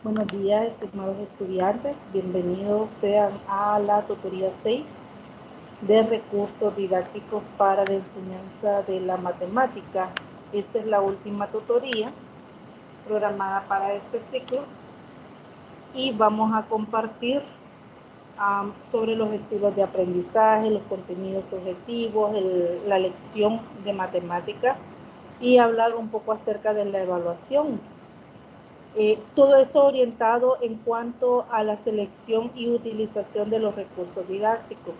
Buenos días, estimados estudiantes. Bienvenidos sean a la tutoría 6 de recursos didácticos para la enseñanza de la matemática. Esta es la última tutoría programada para este ciclo y vamos a compartir sobre los estilos de aprendizaje, los contenidos objetivos, la lección de matemática y hablar un poco acerca de la evaluación. Todo esto orientado en cuanto a la selección y utilización de los recursos didácticos.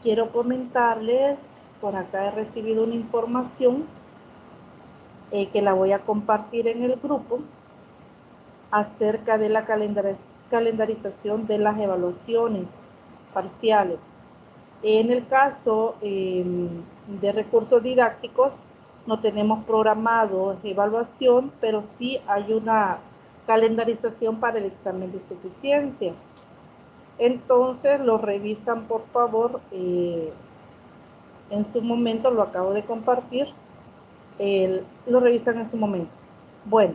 Quiero comentarles, por acá he recibido una información que la voy a compartir en el grupo acerca de la calendarización de las evaluaciones parciales. En el caso de recursos didácticos, no tenemos programado evaluación, pero sí hay una calendarización para el examen de suficiencia. Entonces lo revisan, por favor, en su momento, lo acabo de compartir, lo revisan en su momento. Bueno,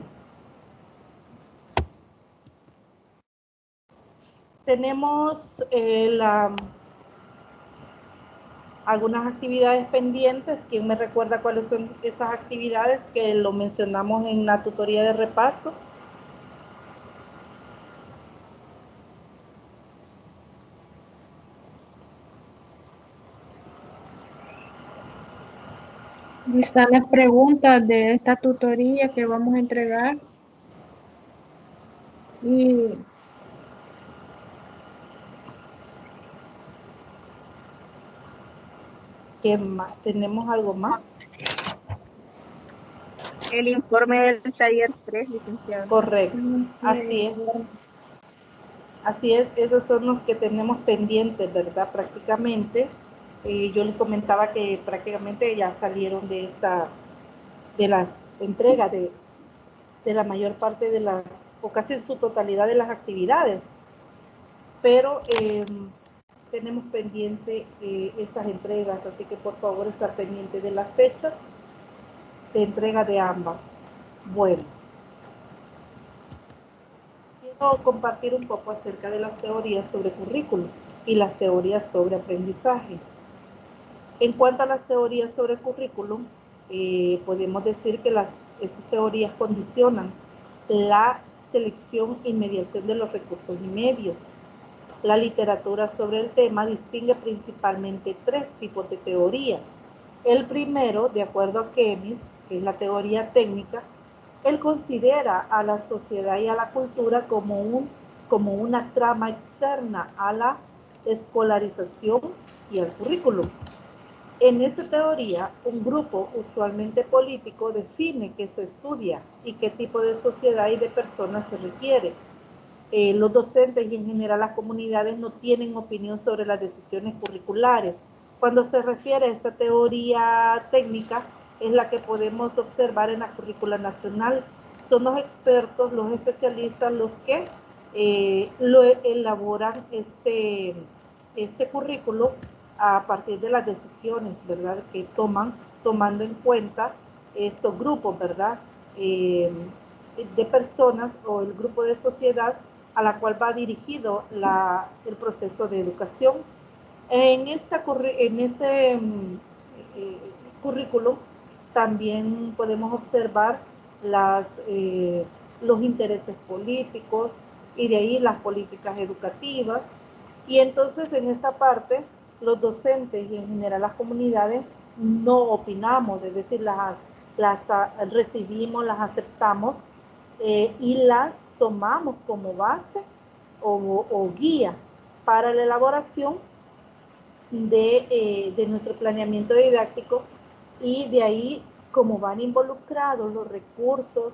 tenemos algunas actividades pendientes. ¿Quién me recuerda cuáles son esas actividades que lo mencionamos en la tutoría de repaso? Están las preguntas de esta tutoría que vamos a entregar. Y ¿Qué más? ¿Tenemos algo más? el informe del taller 3, licenciado. Correcto, así es. Así es, esos son los que tenemos pendientes, ¿verdad? Prácticamente. Yo les comentaba que prácticamente ya salieron de las entregas de la mayor parte de las, o casi en su totalidad de las actividades. Pero tenemos pendiente esas entregas, así que por favor estar pendiente de las fechas de entrega de ambas. Bueno, quiero compartir un poco acerca de las teorías sobre currículum y las teorías sobre aprendizaje. En cuanto a las teorías sobre currículum, podemos decir que estas teorías condicionan la selección y mediación de los recursos y medios. La literatura sobre el tema distingue principalmente tres tipos de teorías. El primero, de acuerdo a Kemis, que es la teoría técnica, él considera a la sociedad y a la cultura como una trama externa a la escolarización y al currículum. En esta teoría, un grupo, usualmente político, define qué se estudia y qué tipo de sociedad y de personas se requiere. Los docentes y en general las comunidades no tienen opinión sobre las decisiones curriculares. Cuando se refiere a esta teoría técnica, es la que podemos observar en la currícula nacional. Son los expertos, los especialistas, los que lo elaboran este currículo a partir de las decisiones, ¿verdad?, que toman, tomando en cuenta estos grupos, ¿verdad?, de personas o el grupo de sociedad a la cual va dirigido el proceso de educación. En este currículo también podemos observar los intereses políticos y de ahí las políticas educativas. Y entonces en esta parte los docentes y en general las comunidades no opinamos, es decir, las recibimos, las aceptamos y las tomamos como base o guía para la elaboración de nuestro planeamiento didáctico, y de ahí, como van involucrados los recursos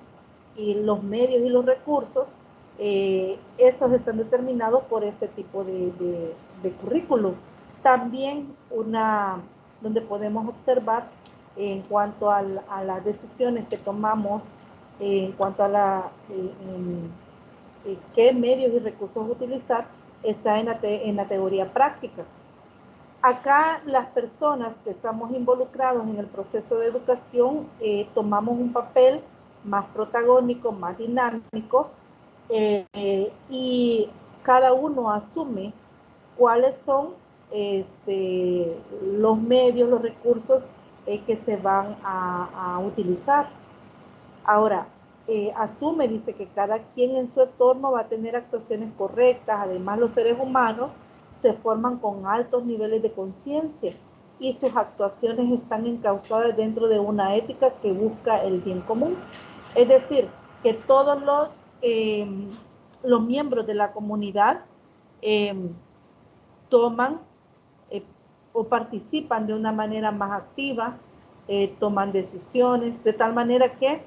y los medios y los recursos, estos están determinados por este tipo de currículum. También donde podemos observar en cuanto a las decisiones que tomamos, en cuanto a qué medios y recursos utilizar, está en la teoría práctica. Acá las personas que estamos involucrados en el proceso de educación tomamos un papel más protagónico, más dinámico, y cada uno asume cuáles son los medios, los recursos que se van a utilizar. Ahora, asume, dice que cada quien en su entorno va a tener actuaciones correctas. Además, los seres humanos se forman con altos niveles de conciencia y sus actuaciones están encausadas dentro de una ética que busca el bien común. Es decir, que todos los miembros de la comunidad toman o participan de una manera más activa, toman decisiones, de tal manera que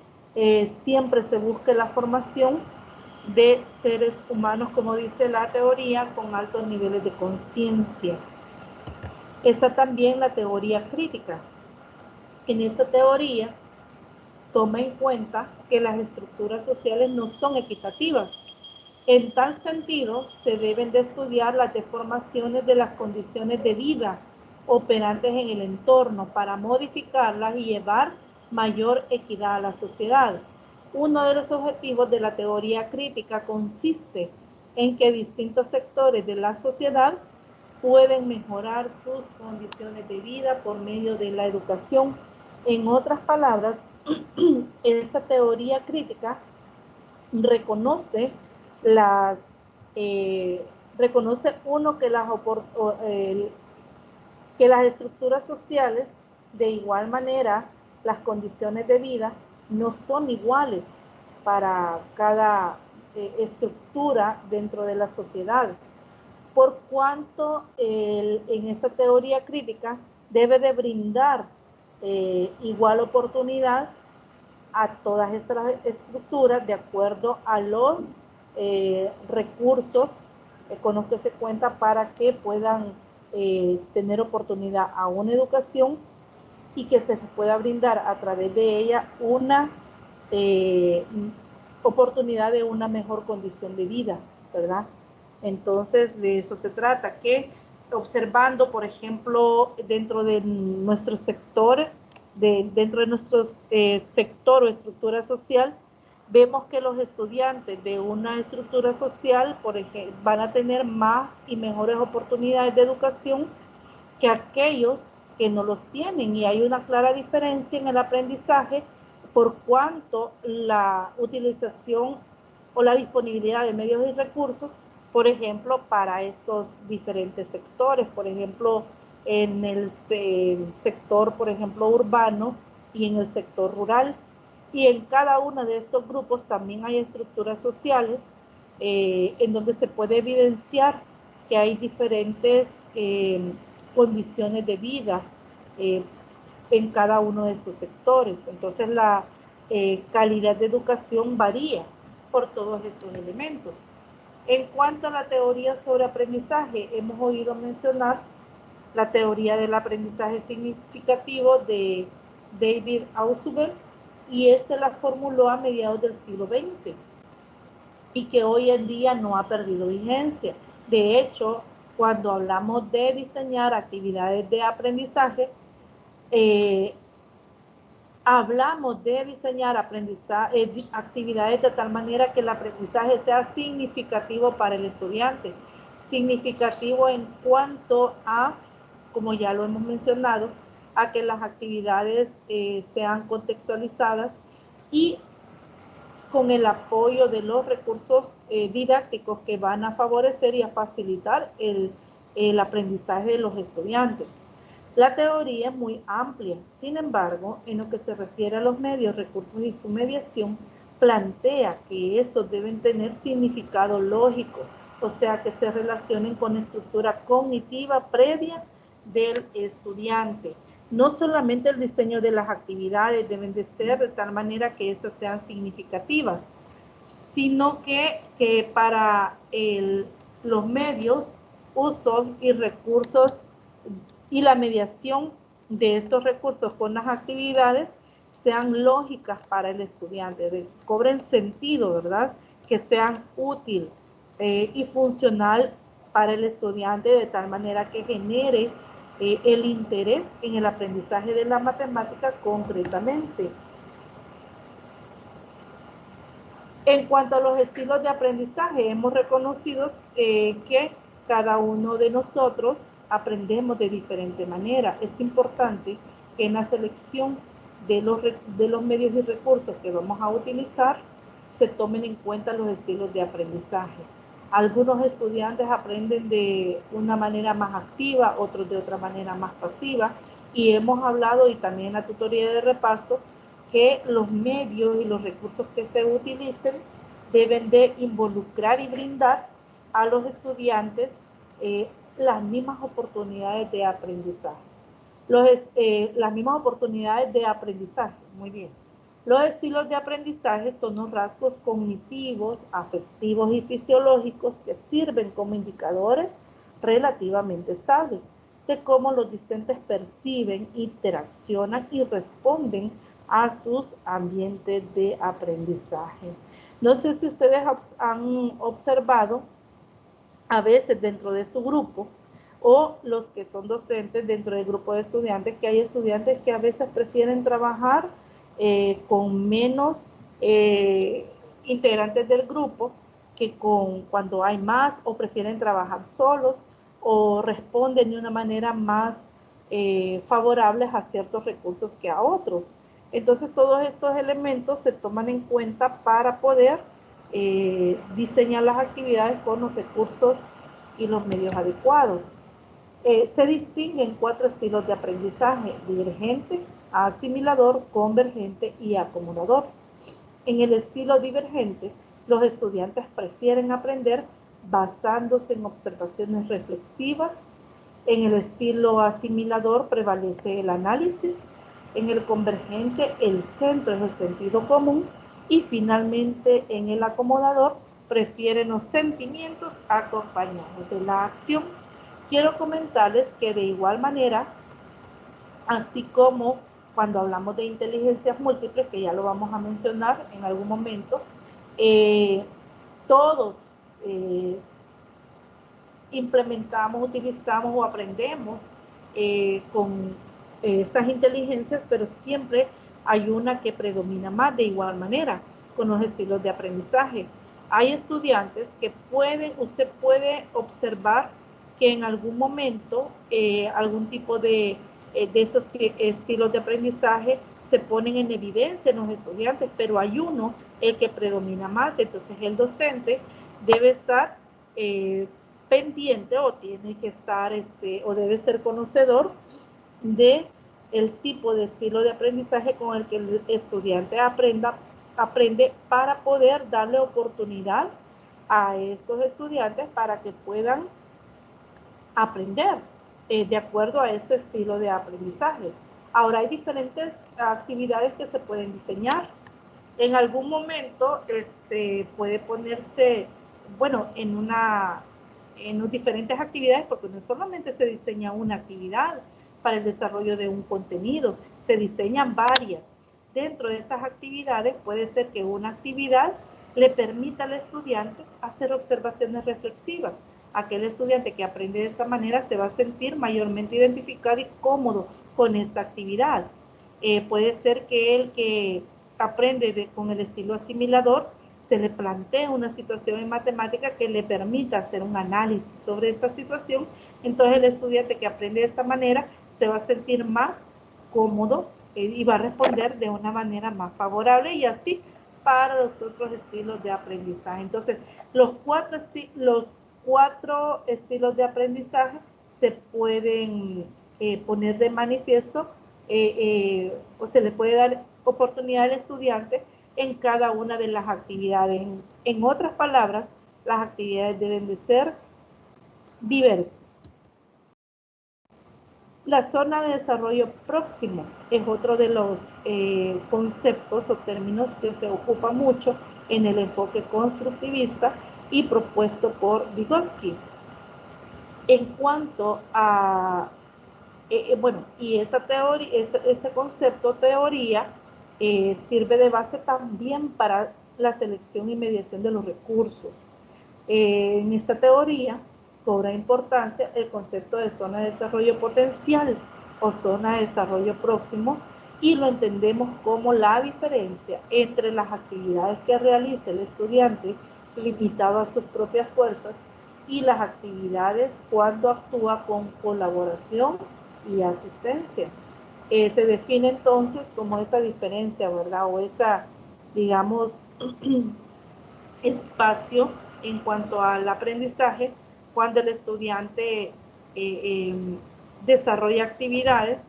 siempre se busque la formación de seres humanos, como dice la teoría, con altos niveles de conciencia. Está también la teoría crítica. En esta teoría toma en cuenta que las estructuras sociales no son equitativas. En tal sentido, se deben de estudiar las deformaciones de las condiciones de vida operantes en el entorno para modificarlas y llevar mayor equidad a la sociedad. Uno de los objetivos de la teoría crítica consiste en que distintos sectores de la sociedad pueden mejorar sus condiciones de vida por medio de la educación. En otras palabras, esta teoría crítica reconoce reconoce uno que que las estructuras sociales, de igual manera, las condiciones de vida no son iguales para cada estructura dentro de la sociedad, por cuanto en esta teoría crítica debe de brindar igual oportunidad a todas estas estructuras de acuerdo a los recursos con los que se cuenta para que puedan tener oportunidad a una educación y que se pueda brindar a través de ella una oportunidad de una mejor condición de vida, ¿verdad? Entonces, de eso se trata, que observando, por ejemplo, dentro de nuestro sector, dentro de nuestro sector o estructura social, vemos que los estudiantes de una estructura social, por ejemplo, van a tener más y mejores oportunidades de educación que aquellos que no los tienen, y hay una clara diferencia en el aprendizaje por cuanto la utilización o la disponibilidad de medios y recursos, por ejemplo, para estos diferentes sectores, por ejemplo, en el sector, por ejemplo, urbano y en el sector rural. Y en cada uno de estos grupos también hay estructuras sociales en donde se puede evidenciar que hay diferentes condiciones de vida en cada uno de estos sectores. Entonces la calidad de educación varía por todos estos elementos. En cuanto a la teoría sobre aprendizaje, hemos oído mencionar la teoría del aprendizaje significativo de David Ausubel, y este la formuló a mediados del siglo XX y que hoy en día no ha perdido vigencia. De hecho, cuando hablamos de diseñar actividades de aprendizaje, hablamos de diseñar actividades de tal manera que el aprendizaje sea significativo para el estudiante. Significativo en cuanto a, como ya lo hemos mencionado, a que las actividades sean contextualizadas y con el apoyo de los recursos didácticos que van a favorecer y a facilitar el aprendizaje de los estudiantes. La teoría es muy amplia, sin embargo, en lo que se refiere a los medios, recursos y su mediación, plantea que estos deben tener significado lógico, o sea, que se relacionen con la estructura cognitiva previa del estudiante. No solamente el diseño de las actividades deben de ser de tal manera que estas sean significativas, sino que para los medios, usos y recursos y la mediación de estos recursos con las actividades sean lógicas para el estudiante, cobren sentido, ¿verdad? Que sean útil y funcional para el estudiante de tal manera que genere el interés en el aprendizaje de la matemática concretamente. En cuanto a los estilos de aprendizaje, hemos reconocido que cada uno de nosotros aprendemos de diferente manera. Es importante que en la selección de los medios y recursos que vamos a utilizar se tomen en cuenta los estilos de aprendizaje. Algunos estudiantes aprenden de una manera más activa, otros de otra manera más pasiva, y hemos hablado, y también en la tutoría de repaso, que los medios y los recursos que se utilicen deben de involucrar y brindar a los estudiantes las mismas oportunidades de aprendizaje. Las mismas oportunidades de aprendizaje, muy bien. Los estilos de aprendizaje son los rasgos cognitivos, afectivos y fisiológicos que sirven como indicadores relativamente estables de cómo los discentes perciben, interaccionan y responden a sus ambientes de aprendizaje. No sé si ustedes han observado a veces dentro de su grupo o los que son docentes dentro del grupo de estudiantes, que hay estudiantes que a veces prefieren trabajar con menos integrantes del grupo que cuando hay más, o prefieren trabajar solos o responden de una manera más favorables a ciertos recursos que a otros. Entonces todos estos elementos se toman en cuenta para poder diseñar las actividades con los recursos y los medios adecuados. Se distinguen 4 estilos de aprendizaje: divergente, asimilador, convergente y acomodador. En el estilo divergente, los estudiantes prefieren aprender basándose en observaciones reflexivas. En el estilo asimilador prevalece el análisis. En el convergente, el centro es el sentido común. Y finalmente, en el acomodador, prefieren los sentimientos acompañados de la acción. Quiero comentarles que de igual manera, así como cuando hablamos de inteligencias múltiples, que ya lo vamos a mencionar en algún momento, todos implementamos, utilizamos o aprendemos con estas inteligencias, pero siempre hay una que predomina más de igual manera con los estilos de aprendizaje. Hay estudiantes que usted puede observar que en algún momento algún tipo de estos estilos de aprendizaje se ponen en evidencia en los estudiantes, pero hay uno, el que predomina más. Entonces el docente debe estar pendiente, o tiene que estar o debe ser conocedor de el tipo de estilo de aprendizaje con el que el estudiante aprende, para poder darle oportunidad a estos estudiantes para que puedan aprender de acuerdo a este estilo de aprendizaje. Ahora, hay diferentes actividades que se pueden diseñar. En algún momento puede ponerse, bueno, en diferentes actividades, porque no solamente se diseña una actividad para el desarrollo de un contenido, se diseñan varias. Dentro de estas actividades puede ser que una actividad le permita al estudiante hacer observaciones reflexivas. Aquel estudiante que aprende de esta manera se va a sentir mayormente identificado y cómodo con esta actividad. Puede ser que el que aprende con el estilo asimilador se le plantea una situación en matemática que le permita hacer un análisis sobre esta situación. Entonces el estudiante que aprende de esta manera se va a sentir más cómodo y va a responder de una manera más favorable, y así para los otros estilos de aprendizaje. Entonces los cuatro estilos de aprendizaje se pueden poner de manifiesto o se le puede dar oportunidad al estudiante en cada una de las actividades. En otras palabras, las actividades deben de ser diversas. La zona de desarrollo próximo es otro de los conceptos o términos que se ocupa mucho en el enfoque constructivista y propuesto por Vygotsky. En cuanto a, bueno, y esta teoría, este concepto teoría sirve de base también para la selección y mediación de los recursos. En esta teoría cobra importancia el concepto de zona de desarrollo potencial o zona de desarrollo próximo, y lo entendemos como la diferencia entre las actividades que realiza el estudiante limitado a sus propias fuerzas y las actividades cuando actúa con colaboración y asistencia. Se define entonces como esta diferencia, ¿verdad? O esa, digamos, espacio en cuanto al aprendizaje cuando el estudiante desarrolla actividades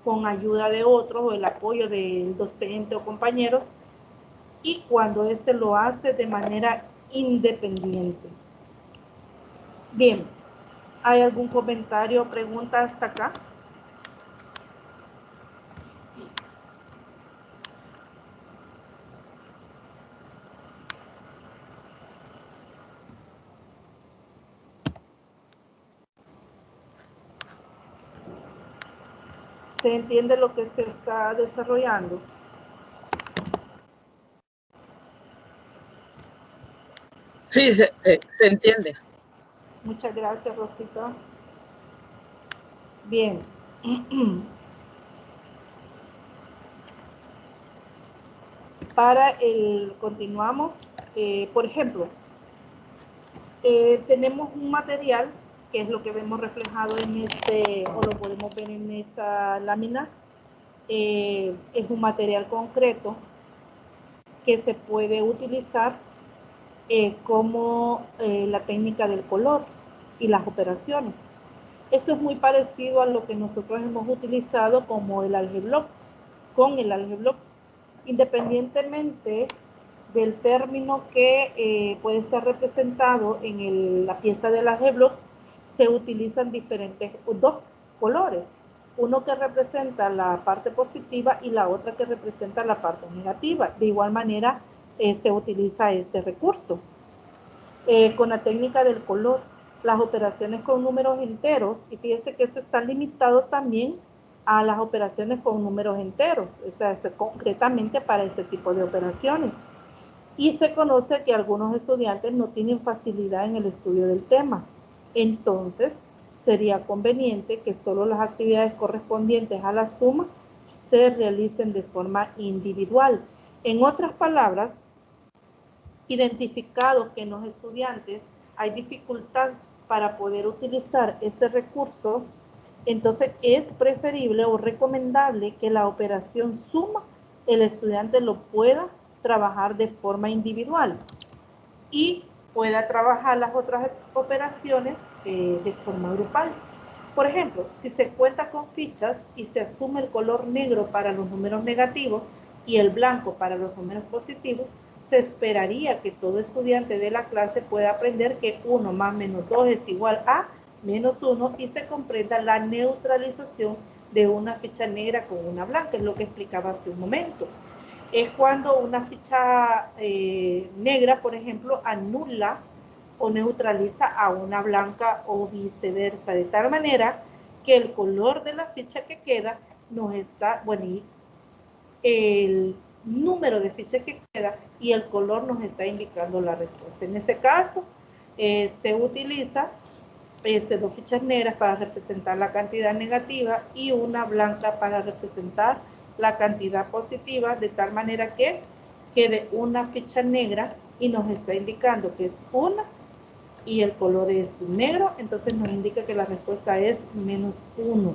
con ayuda de otros o el apoyo del docente o compañeros y cuando éste lo hace de manera independiente. Bien, ¿hay algún comentario o pregunta hasta acá? ¿Se entiende lo que se está desarrollando? Sí, se entiende. Muchas gracias, Rosita. Bien. Continuamos. Por ejemplo, tenemos un material que es lo que vemos reflejado en o lo podemos ver en esta lámina. Es un material concreto que se puede utilizar como la técnica del color y las operaciones. Esto es muy parecido a lo que nosotros hemos utilizado como el Algeblox, con el Algeblox, independientemente del término que puede estar representado en la pieza del Algeblox, se utilizan diferentes dos colores, uno que representa la parte positiva y la otra que representa la parte negativa. De igual manera se utiliza este recurso. Con la técnica del color, las operaciones con números enteros, y fíjese que esto está limitado también a las operaciones con números enteros, o sea, concretamente para este tipo de operaciones. Y se conoce que algunos estudiantes no tienen facilidad en el estudio del tema. Entonces, sería conveniente que solo las actividades correspondientes a la suma se realicen de forma individual. En otras palabras, identificado que en los estudiantes hay dificultad para poder utilizar este recurso, entonces es preferible o recomendable que la operación suma el estudiante lo pueda trabajar de forma individual y pueda trabajar las otras operaciones de forma grupal. Por ejemplo, si se cuenta con fichas y se asume el color negro para los números negativos y el blanco para los números positivos, se esperaría que todo estudiante de la clase pueda aprender que 1 más menos 2 es igual a menos 1 y se comprenda la neutralización de una ficha negra con una blanca, es lo que explicaba hace un momento. Es cuando una ficha negra, por ejemplo, anula o neutraliza a una blanca o viceversa, de tal manera que el color de la ficha que queda nos está, bueno, y el número de fichas que queda y el color nos está indicando la respuesta. En este caso, se utiliza dos fichas negras para representar la cantidad negativa y una blanca para representar la cantidad positiva, de tal manera que quede una ficha negra y nos está indicando que es una y el color es negro, entonces nos indica que la respuesta es menos 1.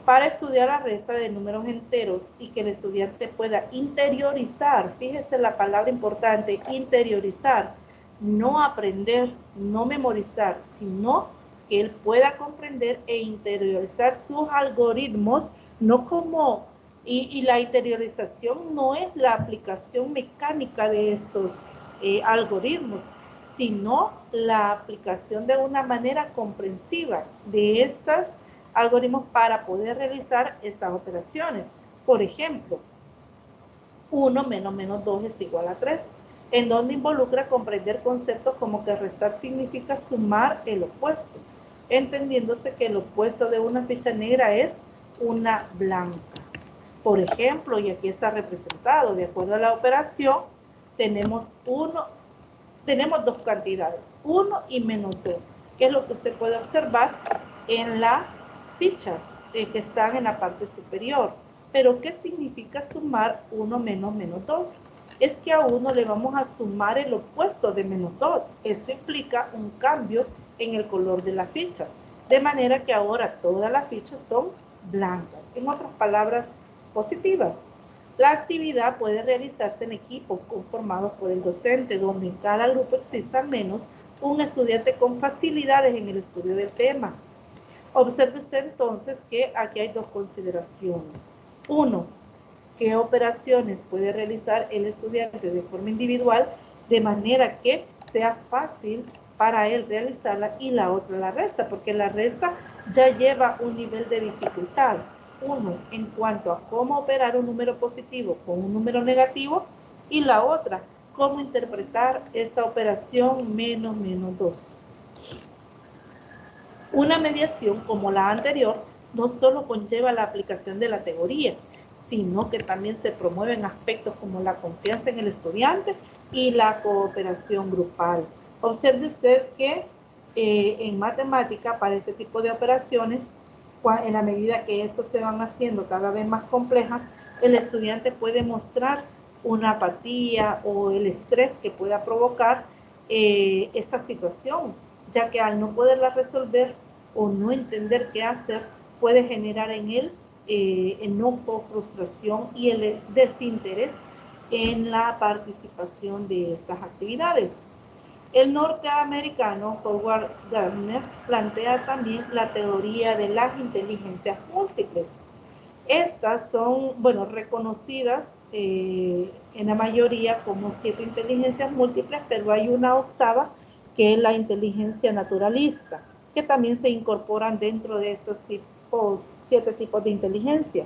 Para estudiar la resta de números enteros y que el estudiante pueda interiorizar, fíjese la palabra importante, interiorizar, no aprender, no memorizar, sino que él pueda comprender e interiorizar sus algoritmos, no como, y la interiorización no es la aplicación mecánica de estos algoritmos, sino la aplicación de una manera comprensiva de estas algoritmos para poder realizar estas operaciones. Por ejemplo, 1 menos 2 es igual a 3, en donde involucra comprender conceptos como que restar significa sumar el opuesto, entendiéndose que el opuesto de una ficha negra es una blanca. Por ejemplo, y aquí está representado, de acuerdo a la operación, tenemos dos cantidades, 1 y menos 2, que es lo que usted puede observar en las fichas que están en la parte superior. Pero ¿qué significa sumar 1 menos menos 2? Es que a 1 le vamos a sumar el opuesto de menos 2. Esto implica un cambio en el color de las fichas, de manera que ahora todas las fichas son blancas. En otras palabras, positivas. La actividad puede realizarse en equipos conformados por el docente, donde en cada grupo exista al menos un estudiante con facilidades en el estudio del tema. Observe usted entonces que aquí hay dos consideraciones. Uno, qué operaciones puede realizar el estudiante de forma individual de manera que sea fácil para él realizarla, y la otra la resta, porque la resta ya lleva un nivel de dificultad. Uno, en cuanto a cómo operar un número positivo con un número negativo, y la otra, cómo interpretar esta operación menos menos 2. Una mediación como la anterior no solo conlleva la aplicación de la teoría, sino que también se promueven aspectos como la confianza en el estudiante y la cooperación grupal. Observe usted que en matemática, para este tipo de operaciones, en la medida que estos se van haciendo cada vez más complejas, el estudiante puede mostrar una apatía o el estrés que pueda provocar esta situación, ya que al no poderla resolver o no entender qué hacer, puede generar en él enojo, frustración y el desinterés en la participación de estas actividades. El norteamericano Howard Gardner plantea también la teoría de las inteligencias múltiples. Estas son, bueno, reconocidas en la mayoría como 7 inteligencias múltiples, pero hay una octava que es la inteligencia naturalista, que también se incorporan dentro de estos 7 tipos de inteligencia.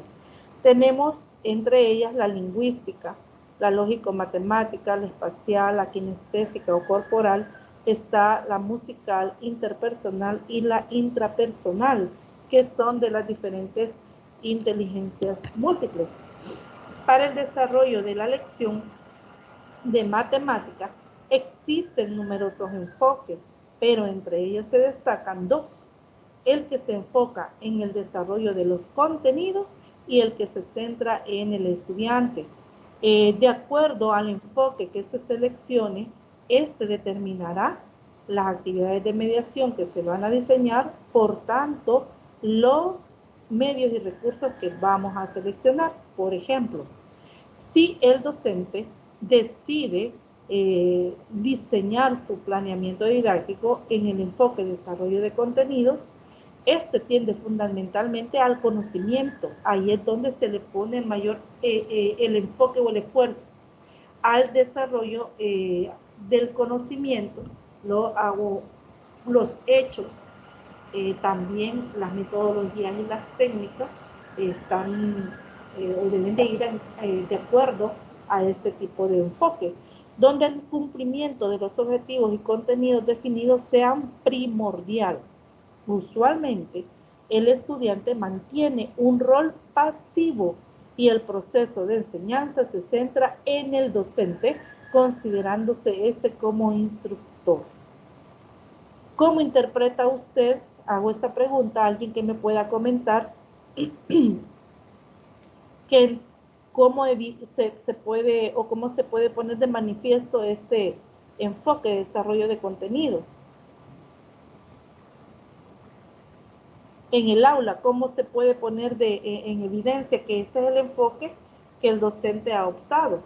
Tenemos entre ellas la lingüística, la lógico-matemática, la espacial, la kinestésica o corporal, está la musical, interpersonal y la intrapersonal, que son de las diferentes inteligencias múltiples. Para el desarrollo de la lección de matemática existen numerosos enfoques, pero entre ellos se destacan dos: el que se enfoca en el desarrollo de los contenidos y el que se centra en el estudiante. De acuerdo al enfoque que se seleccione, este determinará las actividades de mediación que se van a diseñar, por tanto, los medios y recursos que vamos a seleccionar. Por ejemplo, si el docente decide diseñar su planeamiento didáctico en el enfoque de desarrollo de contenidos, este tiende fundamentalmente al conocimiento. Ahí es donde se le pone el enfoque o el esfuerzo al desarrollo del conocimiento. Los hechos, también las metodologías y las técnicas están o deben de ir de acuerdo a este tipo de enfoque, donde el cumplimiento de los objetivos y contenidos definidos sean primordial. Usualmente, el estudiante mantiene un rol pasivo y el proceso de enseñanza se centra en el docente, considerándose este como instructor. ¿Cómo interpreta usted? Hago esta pregunta a alguien que me pueda comentar que cómo se puede o cómo se puede poner de manifiesto este enfoque de desarrollo de contenidos en el aula. ¿Cómo se puede poner en evidencia que este es el enfoque que el docente ha optado?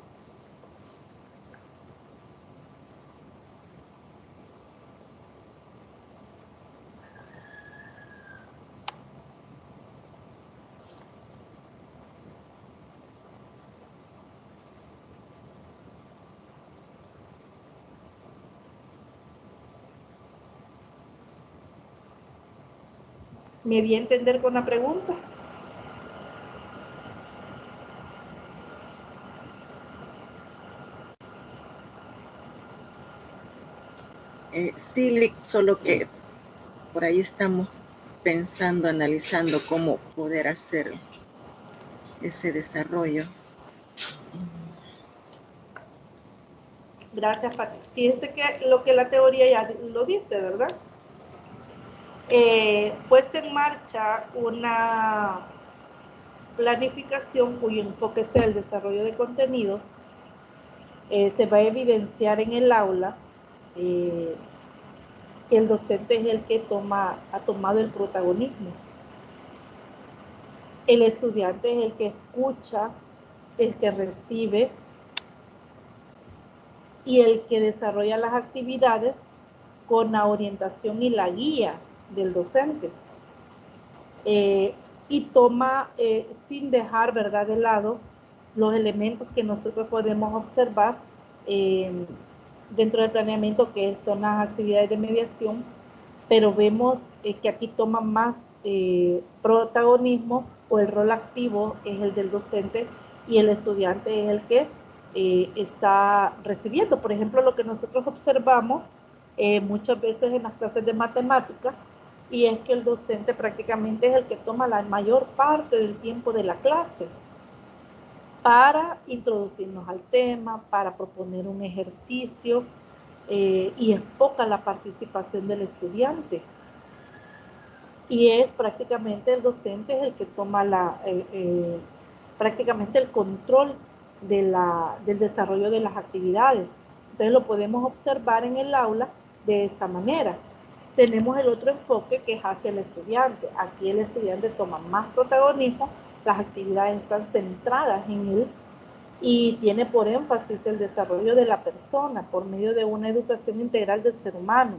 ¿Me di a entender con la pregunta? Sí, solo que por ahí estamos pensando, analizando cómo poder hacer ese desarrollo. Gracias, Pati. Fíjense que lo que la teoría ya lo dice, ¿verdad? Puesta en marcha una planificación, cuyo enfoque sea el desarrollo de contenidos, se va a evidenciar en el aula que el docente es el que ha tomado el protagonismo. El estudiante es el que escucha, el que recibe y el que desarrolla las actividades con la orientación y la guía del docente. Y toma sin dejar, ¿verdad?, de lado los elementos que nosotros podemos observar dentro del planeamiento, que son las actividades de mediación, pero vemos que aquí toma más protagonismo, o el rol activo es el del docente y el estudiante es el que está recibiendo. Por ejemplo, lo que nosotros observamos muchas veces en las clases de matemáticas, y es que el docente prácticamente es el que toma la mayor parte del tiempo de la clase para introducirnos al tema, para proponer un ejercicio, y es poca la participación del estudiante. Y es prácticamente el docente es el que toma prácticamente el control del desarrollo de las actividades. Entonces lo podemos observar en el aula de esta manera. Tenemos el otro enfoque, que es hacia el estudiante. Aquí el estudiante toma más protagonismo, las actividades están centradas en él y tiene por énfasis el desarrollo de la persona por medio de una educación integral del ser humano.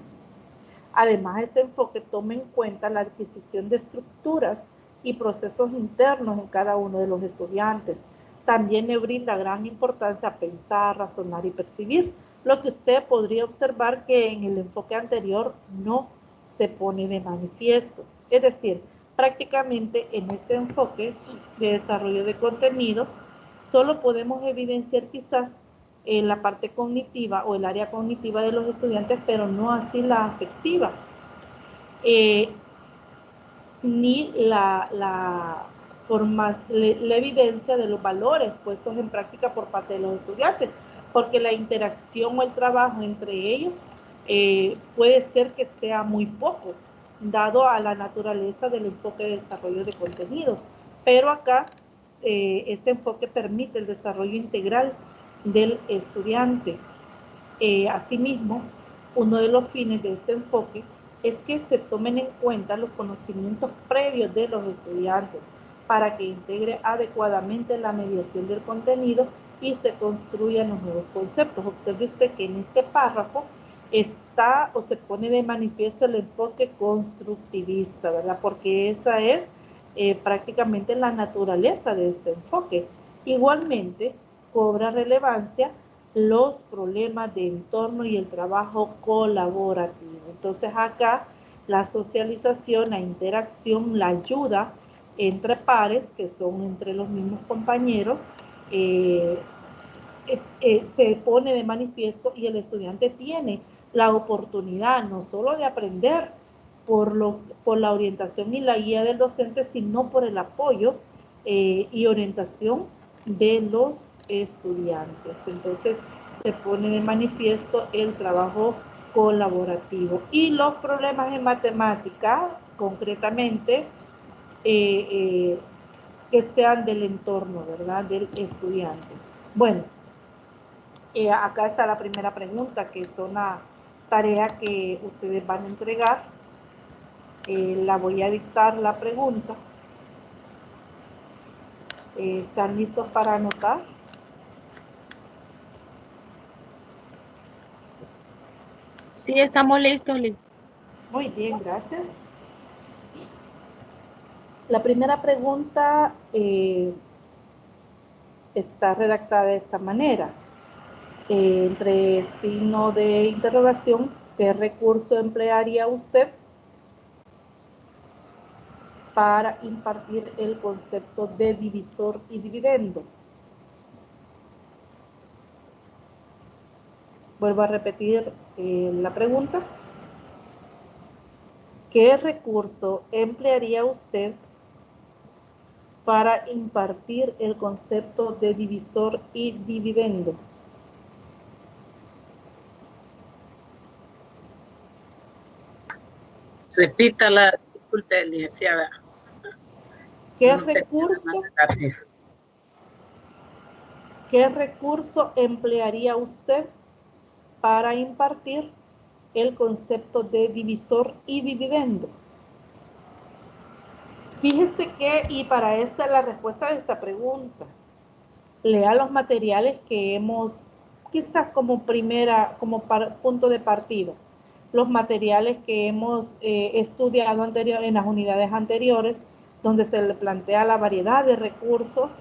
Además, este enfoque toma en cuenta la adquisición de estructuras y procesos internos en cada uno de los estudiantes. También le brinda gran importancia a pensar, razonar y percibir, lo que usted podría observar que en el enfoque anterior no se pone de manifiesto. Es decir, prácticamente en este enfoque de desarrollo de contenidos, solo podemos evidenciar quizás la parte cognitiva o el área cognitiva de los estudiantes, pero no así la afectiva, ni la evidencia de los valores puestos en práctica por parte de los estudiantes, porque la interacción o el trabajo entre ellos puede ser que sea muy poco, dado a la naturaleza del enfoque de desarrollo de contenidos. Pero acá este enfoque permite el desarrollo integral del estudiante. Asimismo, uno de los fines de este enfoque es que se tomen en cuenta los conocimientos previos de los estudiantes para que integre adecuadamente la mediación del contenido y se construyan los nuevos conceptos. Observe usted que en este párrafo está o se pone de manifiesto el enfoque constructivista, ¿verdad? Porque esa es prácticamente la naturaleza de este enfoque. Igualmente, cobra relevancia los problemas de entorno y el trabajo colaborativo. Entonces acá la socialización, la interacción, la ayuda entre pares, que son entre los mismos compañeros, se pone de manifiesto, y el estudiante tiene la oportunidad no solo de aprender por la orientación y la guía del docente, sino por el apoyo y orientación de los estudiantes. Entonces se pone de manifiesto el trabajo colaborativo. Y los problemas en matemática, concretamente, que sean del entorno, ¿verdad?, del estudiante. Bueno, acá está la primera pregunta, que es una tarea que ustedes van a entregar. La voy a dictar la pregunta. ¿Están listos para anotar? Sí, estamos listos, Liz. Muy bien, gracias. La primera pregunta está redactada de esta manera. Entre signo de interrogación, ¿qué recurso emplearía usted para impartir el concepto de divisor y dividendo? Vuelvo a repetir la pregunta. ¿Qué recurso emplearía usted para impartir el concepto de divisor y dividendo? Repítala, disculpe, licenciada. ¿Qué No termina recurso, más tarde. qué recurso emplearía usted para impartir el concepto de divisor y dividendo? Fíjese que, y para esta la respuesta de esta pregunta, lea los materiales que hemos, quizás como punto de partida, los materiales que hemos estudiado en las unidades anteriores, donde se le plantea la variedad de recursos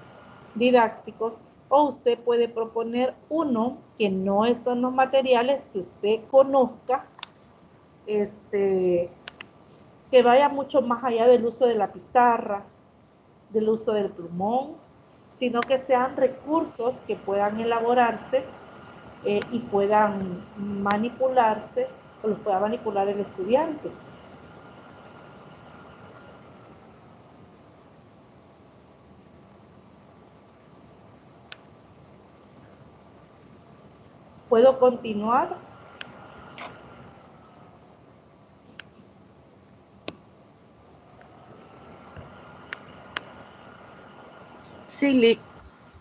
didácticos, o usted puede proponer uno que no son los materiales que usted conozca, que vaya mucho más allá del uso de la pizarra, del uso del plumón, sino que sean recursos que puedan elaborarse y puedan manipularse, o los pueda manipular el estudiante. ¿Puedo continuar? Sí, Lick.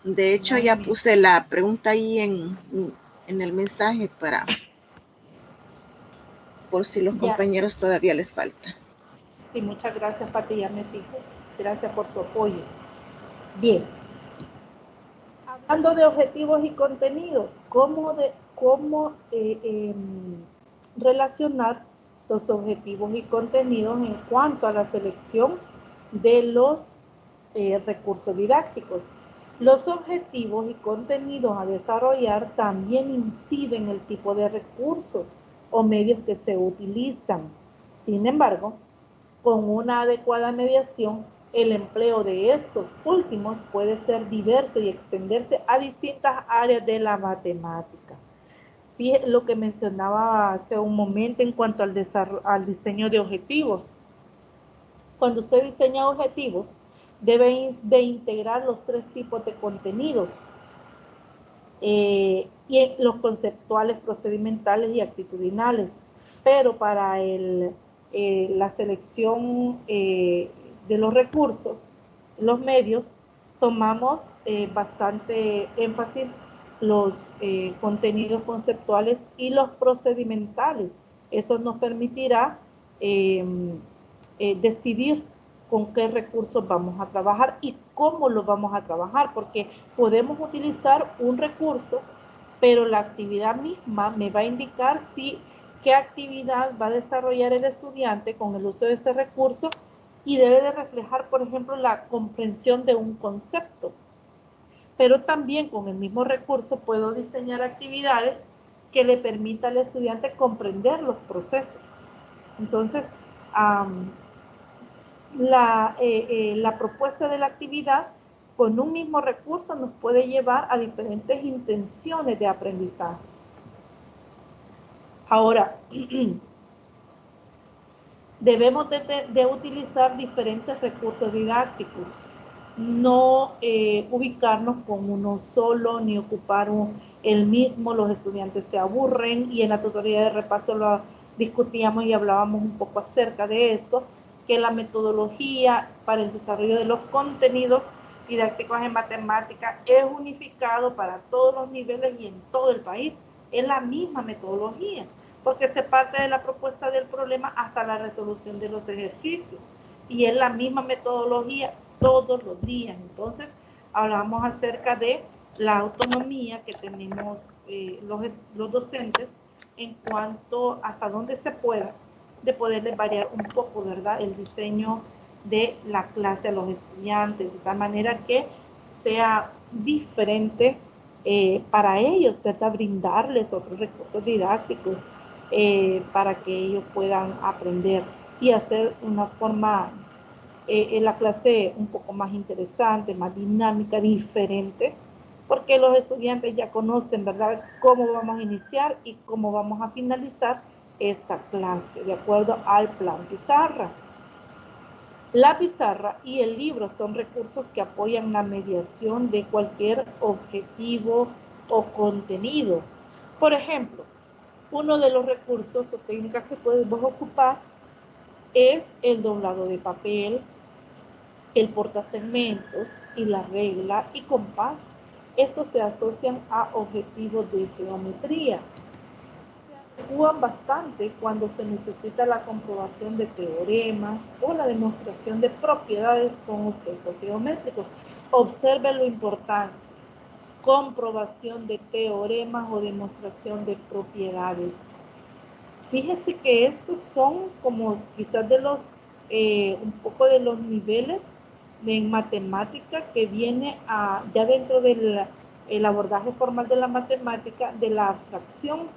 De hecho, ya puse la pregunta ahí en el mensaje por si los compañeros todavía les falta. Sí, muchas gracias, Pati, ya me fijo. Gracias por tu apoyo. Bien. Hablando de objetivos y contenidos, ¿cómo relacionar los objetivos y contenidos en cuanto a la selección de los recursos didácticos? Los objetivos y contenidos a desarrollar también inciden en el tipo de recursos o medios que se utilizan. Sin embargo, con una adecuada mediación, el empleo de estos últimos puede ser diverso y extenderse a distintas áreas de la matemática. Fíjate lo que mencionaba hace un momento en cuanto al diseño de objetivos. Cuando usted diseña objetivos, debe de integrar los 3 tipos de contenidos, y los conceptuales, procedimentales y actitudinales. Pero para la selección de los recursos, los medios, tomamos bastante énfasis los contenidos conceptuales y los procedimentales. Eso nos permitirá decidir con qué recursos vamos a trabajar y cómo los vamos a trabajar, porque podemos utilizar un recurso, pero la actividad misma me va a indicar qué actividad va a desarrollar el estudiante con el uso de este recurso, y debe de reflejar, por ejemplo, la comprensión de un concepto. Pero también con el mismo recurso puedo diseñar actividades que le permitan al estudiante comprender los procesos. Entonces, la propuesta de la actividad con un mismo recurso nos puede llevar a diferentes intenciones de aprendizaje. Ahora, debemos de utilizar diferentes recursos didácticos, no ubicarnos con uno solo, ni ocupar el mismo. Los estudiantes se aburren, y en la tutoría de repaso lo discutíamos y hablábamos un poco acerca de esto, que la metodología para el desarrollo de los contenidos didácticos en matemática es unificado para todos los niveles y en todo el país. Es la misma metodología, porque se parte de la propuesta del problema hasta la resolución de los ejercicios, y es la misma metodología todos los días. Entonces, hablamos acerca de la autonomía que tenemos los docentes en cuanto hasta dónde se pueda, de poderles variar un poco, ¿verdad?, el diseño de la clase a los estudiantes, de tal manera que sea diferente para ellos, ¿verdad?, brindarles otros recursos didácticos para que ellos puedan aprender y hacer una forma en la clase un poco más interesante, más dinámica, diferente, porque los estudiantes ya conocen, ¿verdad?, cómo vamos a iniciar y cómo vamos a finalizar esta clase, de acuerdo al plan pizarra. La pizarra y el libro son recursos que apoyan la mediación de cualquier objetivo o contenido. Por ejemplo, uno de los recursos o técnicas que podemos ocupar es el doblado de papel, el portasegmentos y la regla y compás. Estos se asocian a objetivos de geometría. Se adecúan bastante cuando se necesita la comprobación de teoremas o la demostración de propiedades con objetos geométricos. Observe lo importante: comprobación de teoremas o demostración de propiedades. Fíjese que estos son como quizás de los, un poco de los niveles de matemática que viene ya dentro del el abordaje formal de la matemática, de la abstracción.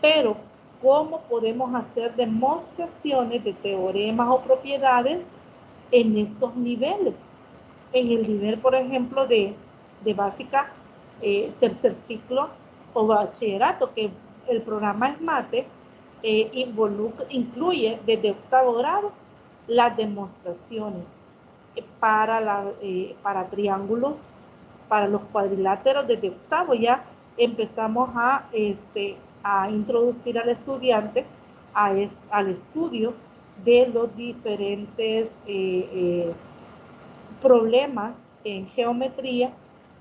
Pero, ¿cómo podemos hacer demostraciones de teoremas o propiedades en estos niveles? En el nivel, por ejemplo, de básica, tercer ciclo o bachillerato, que el programa es mate, incluye desde octavo grado las demostraciones para triángulos, para los cuadriláteros. Desde octavo ya empezamos a introducir al estudiante al estudio de los diferentes problemas en geometría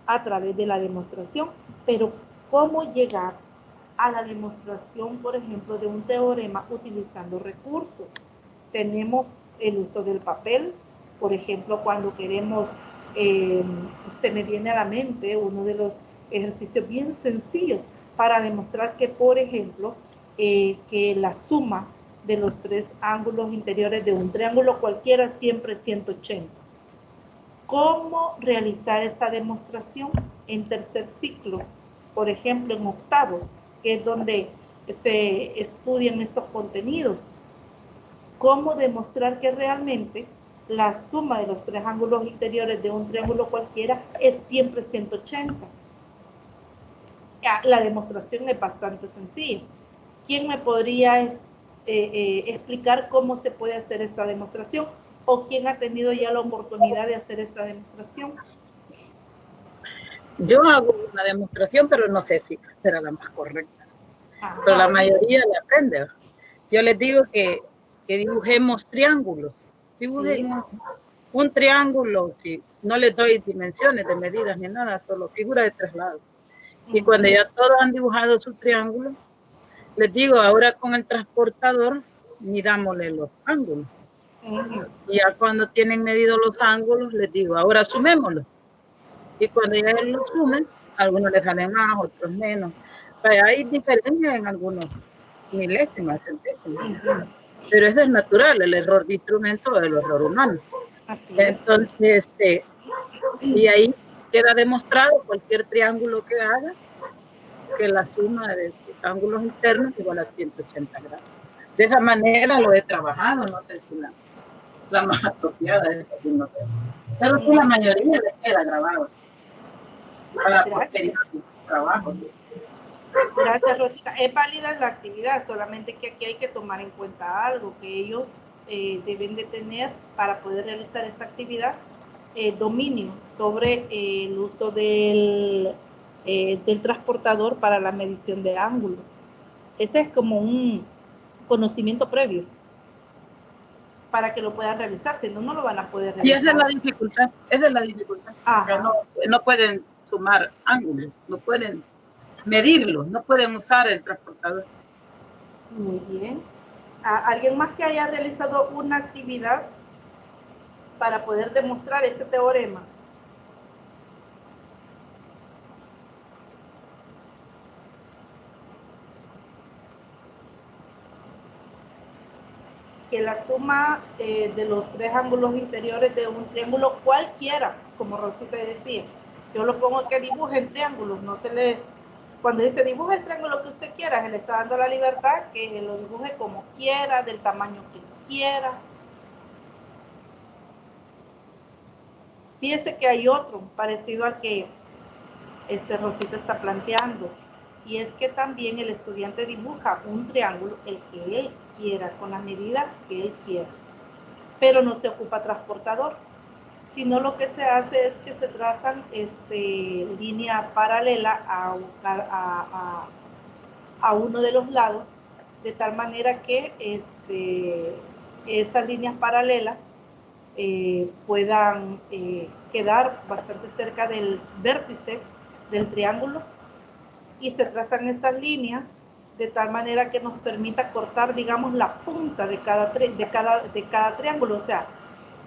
a través de la demostración. Pero ¿cómo llegar a la demostración, por ejemplo, de un teorema utilizando recursos? Tenemos el uso del papel. Por ejemplo, cuando queremos, se me viene a la mente uno de los ejercicios bien sencillos para demostrar que, por ejemplo, que la suma de los tres ángulos interiores de un triángulo cualquiera siempre es 180. ¿Cómo realizar esta demostración en tercer ciclo? Por ejemplo, en octavo, que es donde se estudian estos contenidos. ¿Cómo demostrar que realmente la suma de los tres ángulos interiores de un triángulo cualquiera es siempre 180? La demostración es bastante sencilla. ¿Quién me podría explicar cómo se puede hacer esta demostración? ¿O quién ha tenido ya la oportunidad de hacer esta demostración? Yo hago una demostración, pero no sé si será la más correcta. Ajá. Pero la mayoría le aprende. Yo les digo que dibujemos triángulos. Dibujemos un triángulo, si no les doy dimensiones de medidas ni nada, solo figura de traslado. Y cuando ya todos han dibujado su triángulo, les digo, ahora con el transportador, midámosle los ángulos. Y ya cuando tienen medidos los ángulos, les digo, ahora sumémoslos. Y cuando ya los sumen, algunos les salen más, otros menos. Hay diferencias en algunos milésimas, centésimas. Pero eso es natural, el error de instrumento o el error humano. Así es. Entonces, y ahí queda demostrado cualquier triángulo que haga, que la suma de sus ángulos internos es igual a 180 grados. De esa manera lo he trabajado, no sé si la más apropiada es así, no sé. Pero sí, la mayoría les queda grabado para posterior trabajo. Gracias, Rosita. Es válida la actividad, solamente que aquí hay que tomar en cuenta algo, que ellos deben de tener para poder realizar esta actividad, dominio sobre el uso del transportador para la medición de ángulos. Ese es como un conocimiento previo para que lo puedan realizar, si no, no lo van a poder realizar. Y esa es la dificultad, no pueden sumar ángulos, no pueden medirlos, no pueden usar el transportador. Muy bien. ¿Alguien más que haya realizado una actividad para poder demostrar este teorema? Que la suma de los tres ángulos interiores de un triángulo cualquiera, como Rosita decía, yo lo pongo que dibuje en triángulos, no se le... Cuando dice dibuje el triángulo que usted quiera, se le está dando la libertad que lo dibuje como quiera, del tamaño que quiera. Fíjese que hay otro parecido al que Rosita está planteando, y es que también el estudiante dibuja un triángulo, el que él quiera, con las medidas que él quiera, pero no se ocupa transportador, sino lo que se hace es que se trazan línea paralela a uno de los lados, de tal manera que estas líneas paralelas puedan quedar bastante cerca del vértice del triángulo, y se trazan estas líneas de tal manera que nos permita cortar, digamos, la punta de cada triángulo, o sea,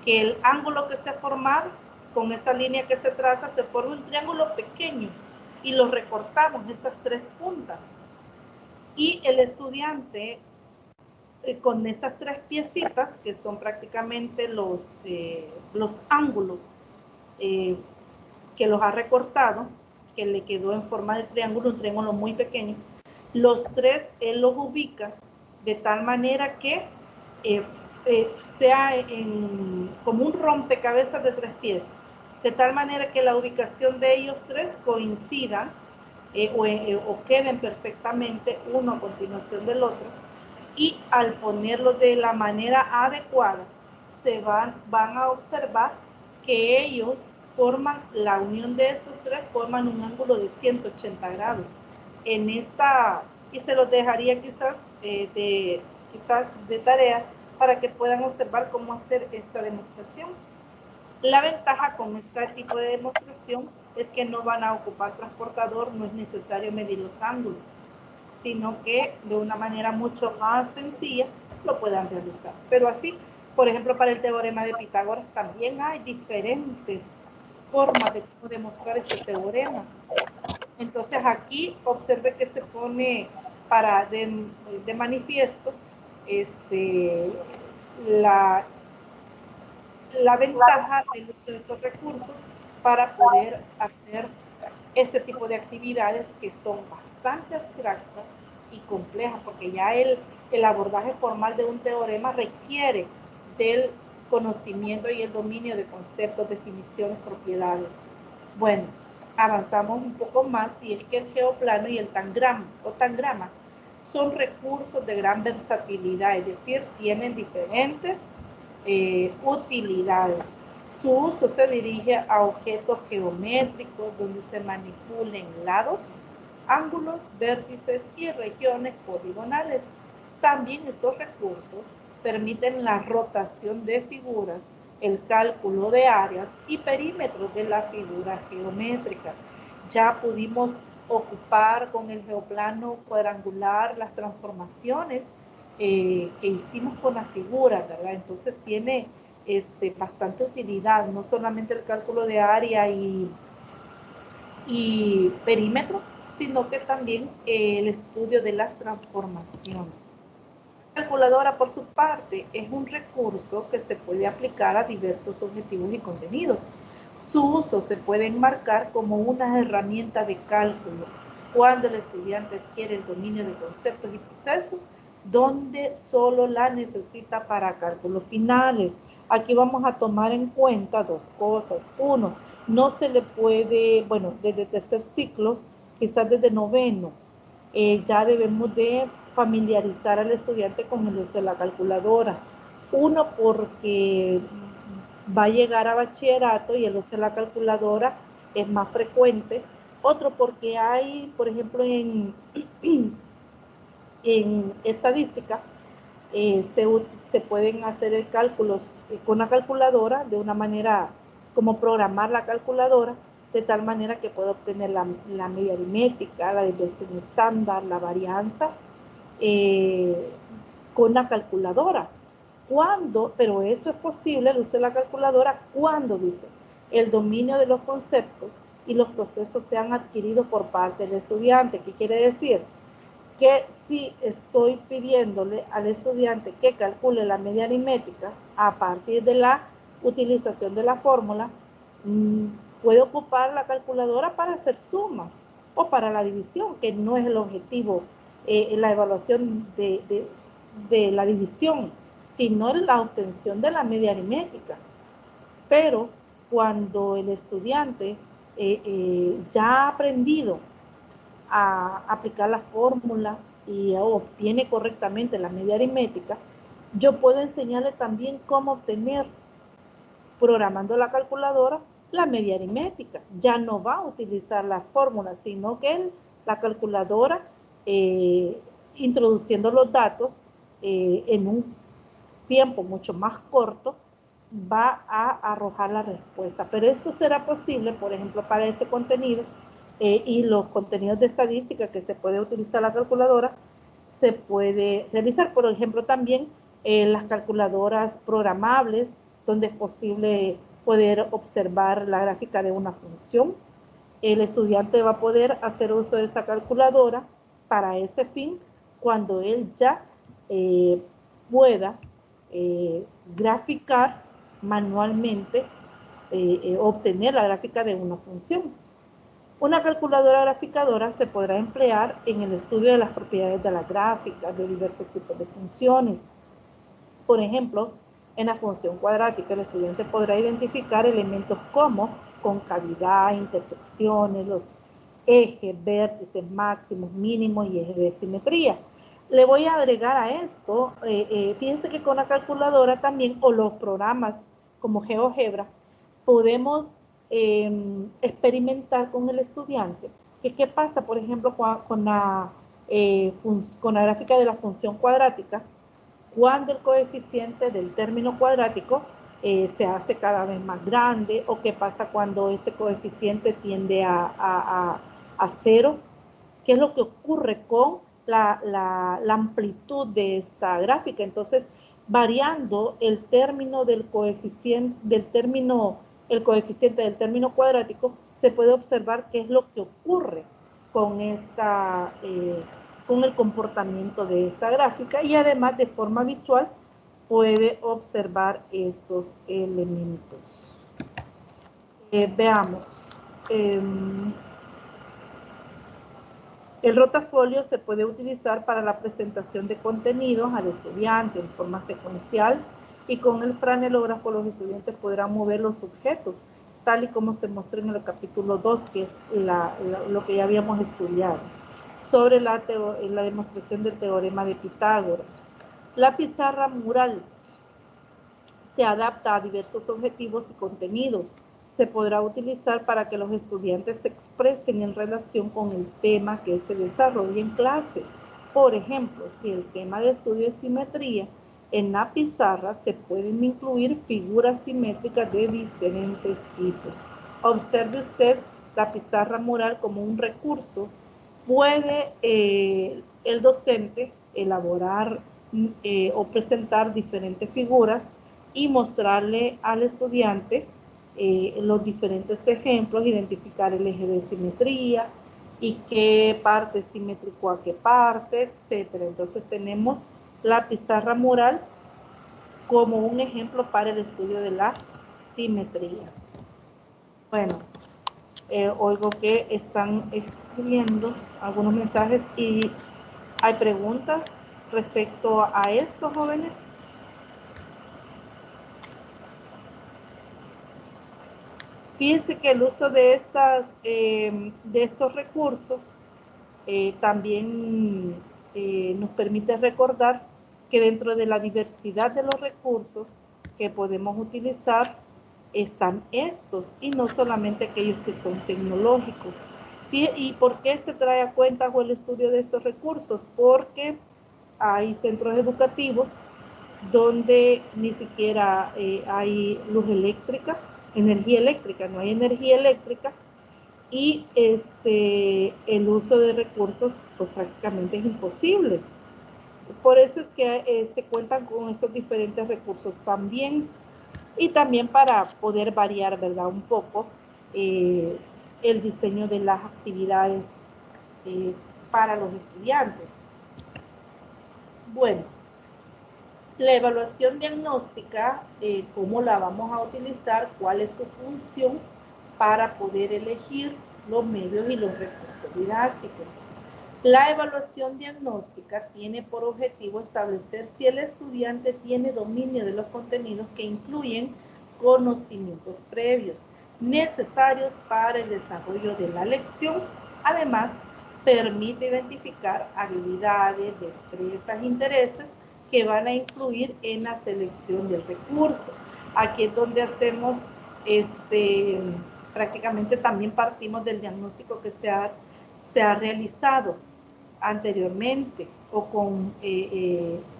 que el ángulo que se ha formado con esta línea que se traza se forma un triángulo pequeño y lo recortamos estas 3 puntas, y el estudiante con estas 3 piecitas, que son prácticamente los ángulos que los ha recortado, que le quedó en forma de triángulo, un triángulo muy pequeño, los 3 él los ubica de tal manera que sea como un rompecabezas de 3 piezas, de tal manera que la ubicación de ellos 3 coincida o queden perfectamente uno a continuación del otro, y al ponerlo de la manera adecuada van a observar que ellos forman, la unión de estos 3 forman un ángulo de 180 grados. Y se los dejaría quizás de tarea para que puedan observar cómo hacer esta demostración. La ventaja con este tipo de demostración es que no van a ocupar transportador, no es necesario medir los ángulos, sino que de una manera mucho más sencilla lo puedan realizar. Pero así, por ejemplo, para el teorema de Pitágoras también hay diferentes formas de cómo demostrar este teorema. Entonces aquí observe que se pone de manifiesto la ventaja del uso de estos recursos para poder hacer este tipo de actividades que son bastante abstractas y complejas, porque ya el abordaje formal de un teorema requiere del conocimiento y el dominio de conceptos, definiciones, propiedades. Bueno, avanzamos un poco más, y es que el geoplano y el tangrama son recursos de gran versatilidad, es decir, tienen diferentes utilidades. Su uso se dirige a objetos geométricos donde se manipulen lados, ángulos, vértices y regiones poligonales. También estos recursos permiten la rotación de figuras, el cálculo de áreas y perímetros de las figuras geométricas. Ya pudimos ocupar con el geoplano cuadrangular las transformaciones que hicimos con las figuras, ¿verdad? Entonces tiene bastante utilidad, no solamente el cálculo de área y perímetro, sino que también el estudio de las transformaciones. La calculadora, por su parte, es un recurso que se puede aplicar a diversos objetivos y contenidos. Su uso se puede enmarcar como una herramienta de cálculo cuando el estudiante adquiere el dominio de conceptos y procesos donde solo la necesita para cálculos finales. Aquí vamos a tomar en cuenta 2 cosas. Uno, no se le puede, bueno, desde tercer ciclo, quizás desde noveno, ya debemos de familiarizar al estudiante con el uso de la calculadora. Uno, porque va a llegar a bachillerato y el uso de la calculadora es más frecuente. Otro, porque hay, por ejemplo, en estadística, se pueden hacer cálculos con la calculadora de una manera, como programar la calculadora, de tal manera que pueda obtener la media aritmética, la desviación estándar, la varianza, con la calculadora. Pero esto es posible, el uso de la calculadora, cuando, dice, el dominio de los conceptos y los procesos sean adquiridos por parte del estudiante. ¿Qué quiere decir? Que si estoy pidiéndole al estudiante que calcule la media aritmética a partir de la utilización de la fórmula, puede ocupar la calculadora para hacer sumas o para la división, que no es el objetivo en la evaluación de la división, sino la obtención de la media aritmética. Pero cuando el estudiante ya ha aprendido a aplicar la fórmula y obtiene correctamente la media aritmética, yo puedo enseñarle también cómo obtener, programando la calculadora, la media aritmética. Ya no va a utilizar la fórmula, sino que la calculadora, introduciendo los datos en un tiempo mucho más corto, va a arrojar la respuesta. Pero esto será posible, por ejemplo, para este contenido y los contenidos de estadística que se puede utilizar la calculadora, se puede realizar. Por ejemplo, también las calculadoras programables, donde es posible poder observar la gráfica de una función. El estudiante va a poder hacer uso de esta calculadora para ese fin cuando él ya pueda graficar manualmente, obtener la gráfica de una función. Una calculadora graficadora se podrá emplear en el estudio de las propiedades de las gráficas de diversos tipos de funciones. Por ejemplo, en la función cuadrática, el estudiante podrá identificar elementos como concavidad, intersecciones, los ejes, vértices, máximos, mínimos y ejes de simetría. Le voy a agregar a esto, fíjense que con la calculadora también, o los programas como GeoGebra, podemos experimentar con el estudiante. ¿Qué pasa, por ejemplo, con la gráfica de la función cuadrática? Cuando el coeficiente del término cuadrático se hace cada vez más grande, o qué pasa cuando este coeficiente tiende a cero, qué es lo que ocurre con la amplitud de esta gráfica. Entonces, variando el término del coeficiente del término cuadrático, se puede observar qué es lo que ocurre con con el comportamiento de esta gráfica, y además de forma visual puede observar estos elementos. Veamos. El rotafolio se puede utilizar para la presentación de contenidos al estudiante en forma secuencial, y con el franelógrafo los estudiantes podrán mover los objetos, tal y como se mostró en el capítulo 2, que es lo que ya habíamos estudiado, sobre la demostración del teorema de Pitágoras. La pizarra mural se adapta a diversos objetivos y contenidos. Se podrá utilizar para que los estudiantes se expresen en relación con el tema que se desarrolla en clase. Por ejemplo, si el tema de estudio es simetría, en la pizarra se pueden incluir figuras simétricas de diferentes tipos. Observe usted la pizarra mural como un recurso. Puede el docente elaborar o presentar diferentes figuras y mostrarle al estudiante los diferentes ejemplos, identificar el eje de simetría y qué parte es simétrico a qué parte, etcétera. Entonces tenemos la pizarra mural como un ejemplo para el estudio de la simetría. Bueno, oigo que están escribiendo algunos mensajes y hay preguntas respecto a esto, jóvenes. Fíjense que el uso de estos recursos también nos permite recordar que dentro de la diversidad de los recursos que podemos utilizar están estos, y no solamente aquellos que son tecnológicos. ¿Y por qué se trae a cuenta el estudio de estos recursos? Porque hay centros educativos donde ni siquiera hay luz eléctrica, energía eléctrica, no hay energía eléctrica, y el uso de recursos pues prácticamente es imposible. Por eso es que se cuentan con estos diferentes recursos también, y también para poder variar, ¿verdad?, un poco el diseño de las actividades para los estudiantes. Bueno, la evaluación diagnóstica, ¿cómo la vamos a utilizar? ¿Cuál es su función para poder elegir los medios y los recursos didácticos? La evaluación diagnóstica tiene por objetivo establecer si el estudiante tiene dominio de los contenidos que incluyen conocimientos previos necesarios para el desarrollo de la lección. Además, permite identificar habilidades, destrezas, intereses que van a influir en la selección del recurso. Aquí es donde hacemos prácticamente también partimos del diagnóstico que se ha realizado anteriormente o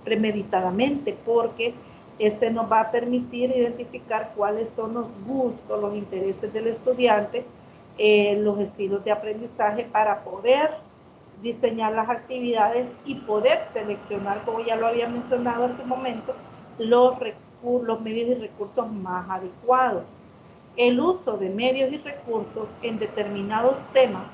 premeditadamente, porque Este nos va a permitir identificar cuáles son los gustos, los intereses del estudiante, los estilos de aprendizaje para poder diseñar las actividades y poder seleccionar, como ya lo había mencionado hace un momento, los medios y recursos más adecuados. El uso de medios y recursos en determinados temas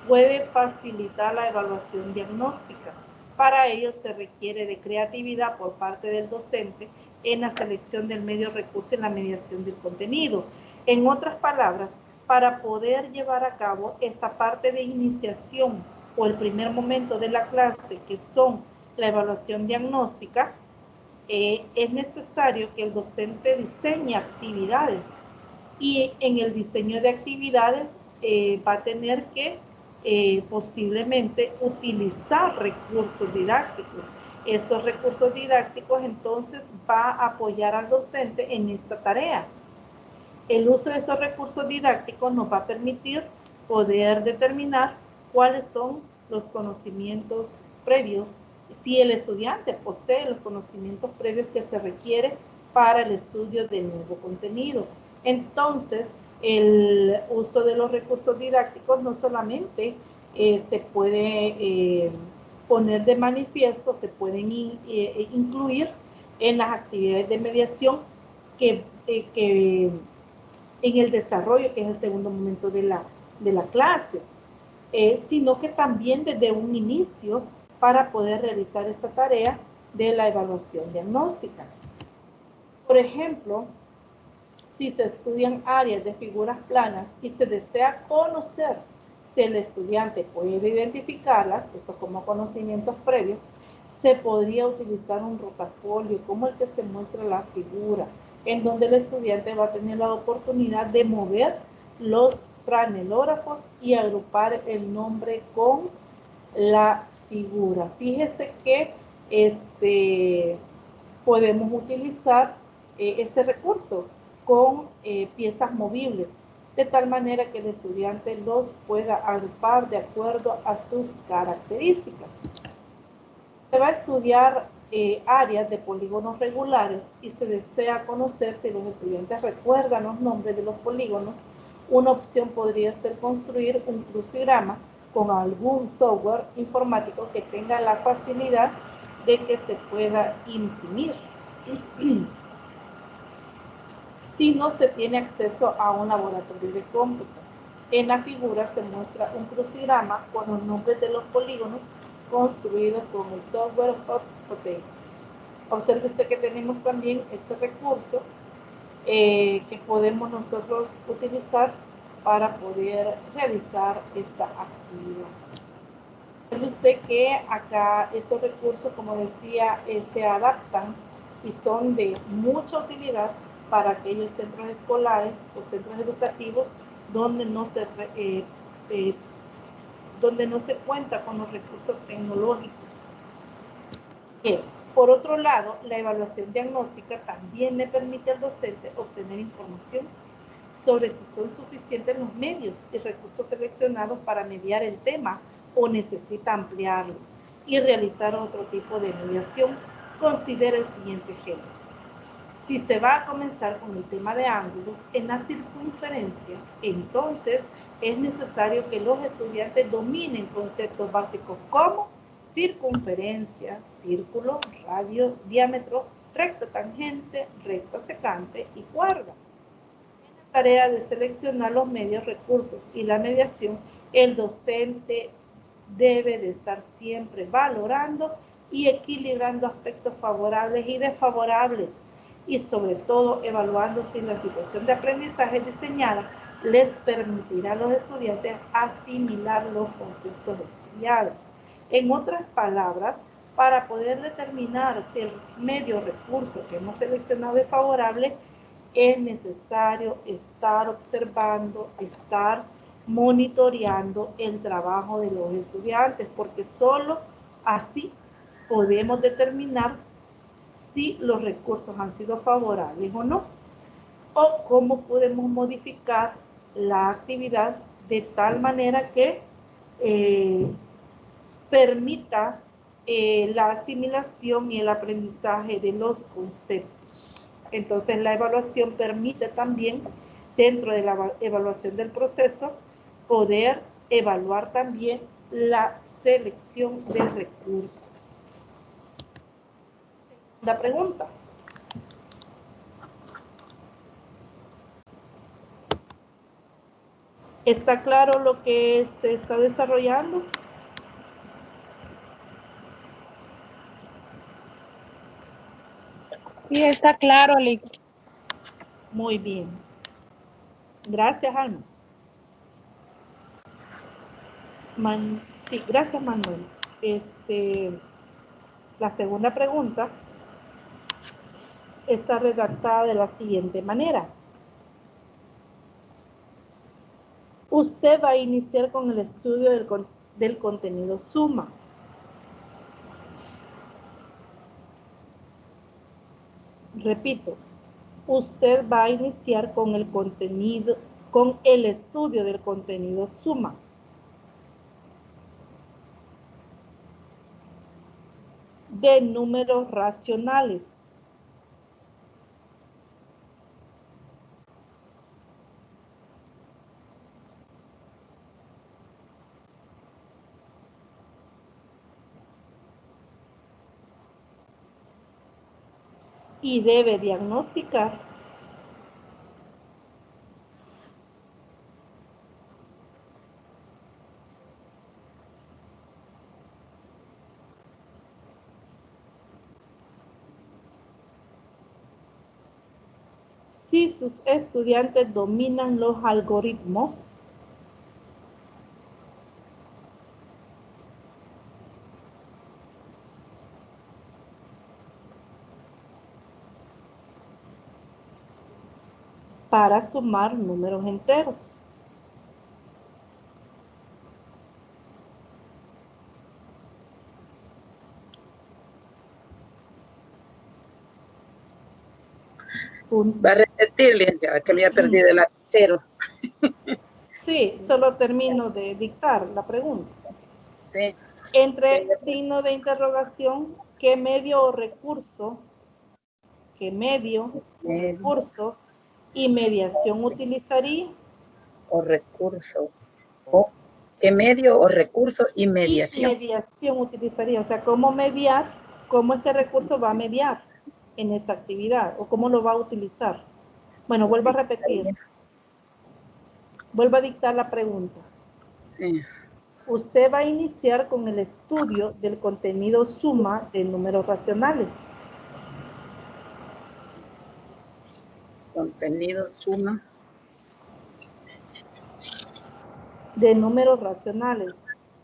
puede facilitar la evaluación diagnóstica. Para ello se requiere de creatividad por parte del docente en la selección del medio recurso y en la mediación del contenido. En otras palabras, para poder llevar a cabo esta parte de iniciación o el primer momento de la clase, que son la evaluación diagnóstica, es necesario que el docente diseñe actividades, y en el diseño de actividades va a tener que posiblemente utilizar recursos didácticos. Estos recursos didácticos entonces va a apoyar al docente en esta tarea. El uso de estos recursos didácticos nos va a permitir poder determinar cuáles son los conocimientos previos, si el estudiante posee los conocimientos previos que se requiere para el estudio del nuevo contenido. Entonces, el uso de los recursos didácticos no solamente se puede poner de manifiesto, se pueden incluir en las actividades de mediación que en el desarrollo, que es el segundo momento de la clase, sino que también desde un inicio para poder realizar esta tarea de la evaluación diagnóstica. Por ejemplo, si se estudian áreas de figuras planas y se desea conocer si el estudiante puede identificarlas, esto como conocimientos previos, se podría utilizar un rotafolio como el que se muestra la figura, en donde el estudiante va a tener la oportunidad de mover los franelógrafos y agrupar el nombre con la figura. Fíjese que podemos utilizar este recurso con piezas movibles, de tal manera que el estudiante los pueda agrupar de acuerdo a sus características. Se va a estudiar áreas de polígonos regulares y se desea conocer si los estudiantes recuerdan los nombres de los polígonos. Una opción podría ser construir un crucigrama con algún software informático que tenga la facilidad de que se pueda imprimir. Si no se tiene acceso a un laboratorio de cómputo. En la figura se muestra un crucigrama con los nombres de los polígonos construidos con el software Hot Potatoes. Observe usted que tenemos también este recurso que podemos nosotros utilizar para poder realizar esta actividad. Observe usted que acá estos recursos, como decía, se adaptan y son de mucha utilidad para aquellos centros escolares o centros educativos donde no se cuenta con los recursos tecnológicos. Por otro lado, la evaluación diagnóstica también le permite al docente obtener información sobre si son suficientes los medios y recursos seleccionados para mediar el tema o necesita ampliarlos y realizar otro tipo de mediación. Considera el siguiente ejemplo. Si se va a comenzar con el tema de ángulos en la circunferencia, entonces es necesario que los estudiantes dominen conceptos básicos como circunferencia, círculo, radio, diámetro, recta tangente, recta secante y cuerda. En la tarea de seleccionar los medios, recursos y la mediación, el docente debe de estar siempre valorando y equilibrando aspectos favorables y desfavorables, y sobre todo evaluando si la situación de aprendizaje diseñada les permitirá a los estudiantes asimilar los conceptos estudiados. En otras palabras, para poder determinar si el medio recurso que hemos seleccionado es favorable, es necesario estar observando, estar monitoreando el trabajo de los estudiantes, porque solo así podemos determinar si los recursos han sido favorables o no, o cómo podemos modificar la actividad de tal manera que permita la asimilación y el aprendizaje de los conceptos. Entonces, la evaluación permite también, dentro de la evaluación del proceso, poder evaluar también la selección del recurso. La pregunta. ¿Está claro lo que se está desarrollando? Sí, está claro, Lick. Muy bien. Gracias, Alma. Sí, gracias, Manuel. La segunda pregunta está redactada de la siguiente manera. Usted va a iniciar con el estudio del contenido suma. Repito, usted va a iniciar con el estudio del contenido suma. De números racionales. Y debe diagnosticar si sus estudiantes dominan los algoritmos para sumar números enteros. Va a repetirle, ya que me ha perdido el lapicero. Sí, solo termino de dictar la pregunta. Sí. Entre signo de interrogación, ¿qué medio o recurso y mediación utilizaría? O recurso. O qué medio o recurso y mediación. Y mediación utilizaría, o sea, cómo mediar, cómo este recurso va a mediar en esta actividad o cómo lo va a utilizar. Bueno, vuelvo a repetir. Vuelvo a dictar la pregunta. Sí. Usted va a iniciar con el estudio del contenido suma de números racionales. Contenido suma. De números racionales.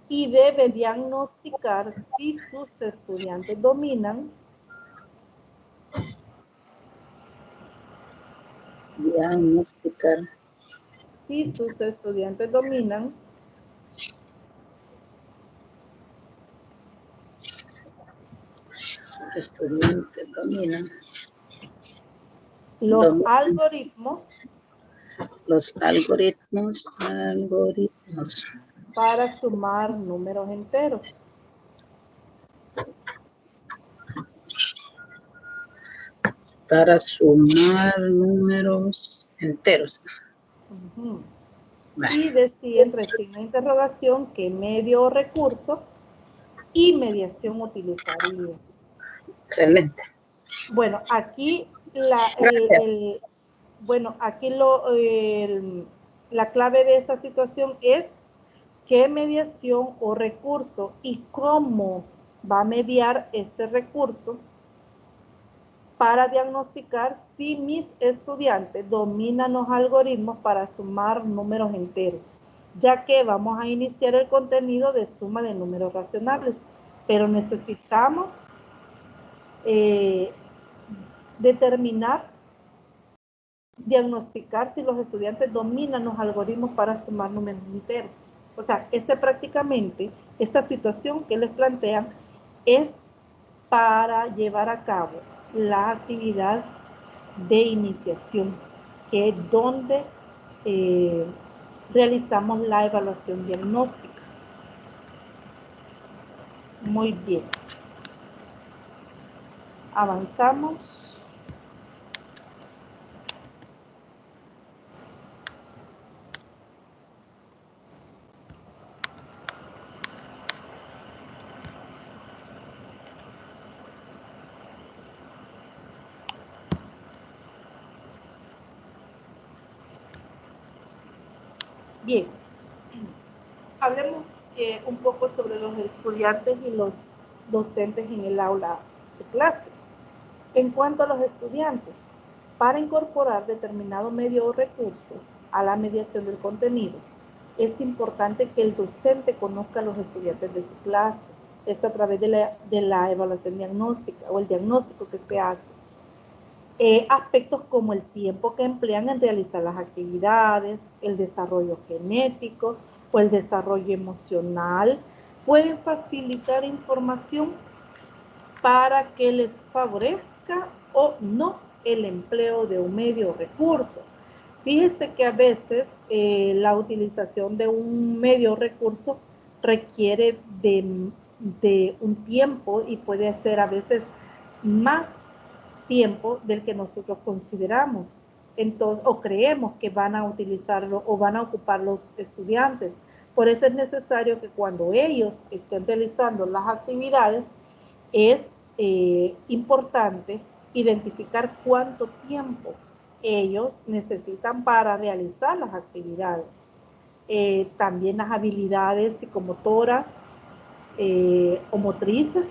Y debe diagnosticar si sus estudiantes dominan. Diagnosticar. Si sus estudiantes dominan. Estudiantes dominan. Los algoritmos. Los algoritmos. Para sumar números enteros. Para sumar números enteros. Uh-huh. Y decía entre signo de interrogación qué medio o recurso y mediación utilizaría. Excelente. Bueno, aquí la clave de esta situación es qué mediación o recurso y cómo va a mediar este recurso para diagnosticar si mis estudiantes dominan los algoritmos para sumar números enteros, ya que vamos a iniciar el contenido de suma de números racionales, pero necesitamos diagnosticar si los estudiantes dominan los algoritmos para sumar números enteros. O sea, prácticamente, esta situación que les plantean es para llevar a cabo la actividad de iniciación, que es donde realizamos la evaluación diagnóstica. Muy bien. Avanzamos. Bien, hablemos un poco sobre los estudiantes y los docentes en el aula de clases. En cuanto a los estudiantes, para incorporar determinado medio o recurso a la mediación del contenido, es importante que el docente conozca a los estudiantes de su clase. Esto a través de la evaluación diagnóstica o el diagnóstico que se hace. Aspectos como el tiempo que emplean en realizar las actividades, el desarrollo genético o el desarrollo emocional, pueden facilitar información para que les favorezca o no el empleo de un medio o recurso. Fíjese que a veces la utilización de un medio o recurso requiere de un tiempo y puede ser a veces más tiempo del que nosotros consideramos. Entonces, o creemos que van a utilizarlo o van a ocupar los estudiantes. Por eso es necesario que cuando ellos estén realizando las actividades, es importante identificar cuánto tiempo ellos necesitan para realizar las actividades. También las habilidades psicomotoras o motrices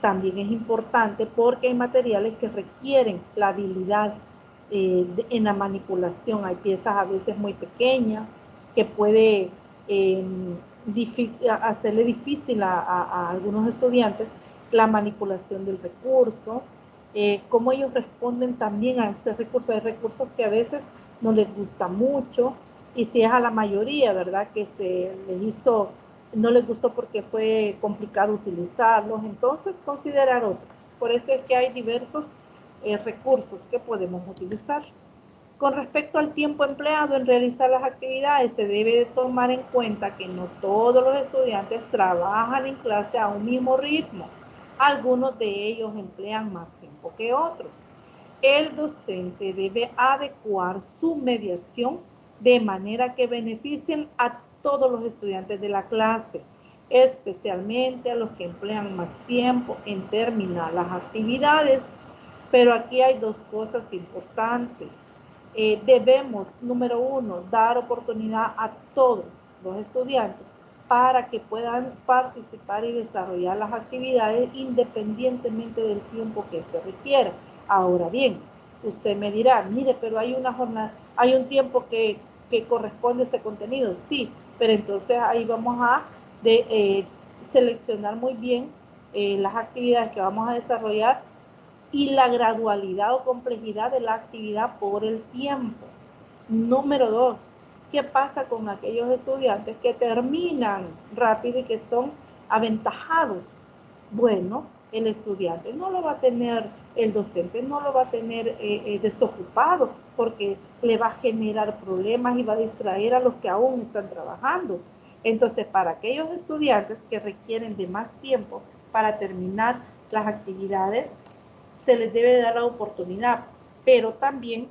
también es importante porque hay materiales que requieren la habilidad en la manipulación. Hay piezas a veces muy pequeñas que puede hacerle difícil a algunos estudiantes la manipulación del recurso, cómo ellos responden también a este recurso. Hay recursos que a veces no les gusta mucho, y si es a la mayoría, ¿verdad?, que se les hizo, no les gustó porque fue complicado utilizarlos, entonces considerar otros. Por eso es que hay diversos recursos que podemos utilizar. Con respecto al tiempo empleado en realizar las actividades, se debe de tomar en cuenta que no todos los estudiantes trabajan en clase a un mismo ritmo. Algunos de ellos emplean más tiempo que otros. El docente debe adecuar su mediación de manera que beneficien a todos los estudiantes de la clase, especialmente a los que emplean más tiempo en terminar las actividades. Pero aquí hay dos cosas importantes. Debemos, número uno, dar oportunidad a todos los estudiantes para que puedan participar y desarrollar las actividades independientemente del tiempo que se requiera. Ahora bien, usted me dirá, mire, pero hay una jornada, hay un tiempo que corresponde a ese contenido. Sí, pero entonces ahí vamos a seleccionar muy bien las actividades que vamos a desarrollar y la gradualidad o complejidad de la actividad por el tiempo. Número dos, ¿qué pasa con aquellos estudiantes que terminan rápido y que son aventajados? Bueno, el estudiante no lo va a tener, el docente no lo va a tener desocupado, porque le va a generar problemas y va a distraer a los que aún están trabajando. Entonces, para aquellos estudiantes que requieren de más tiempo para terminar las actividades, se les debe dar la oportunidad, pero también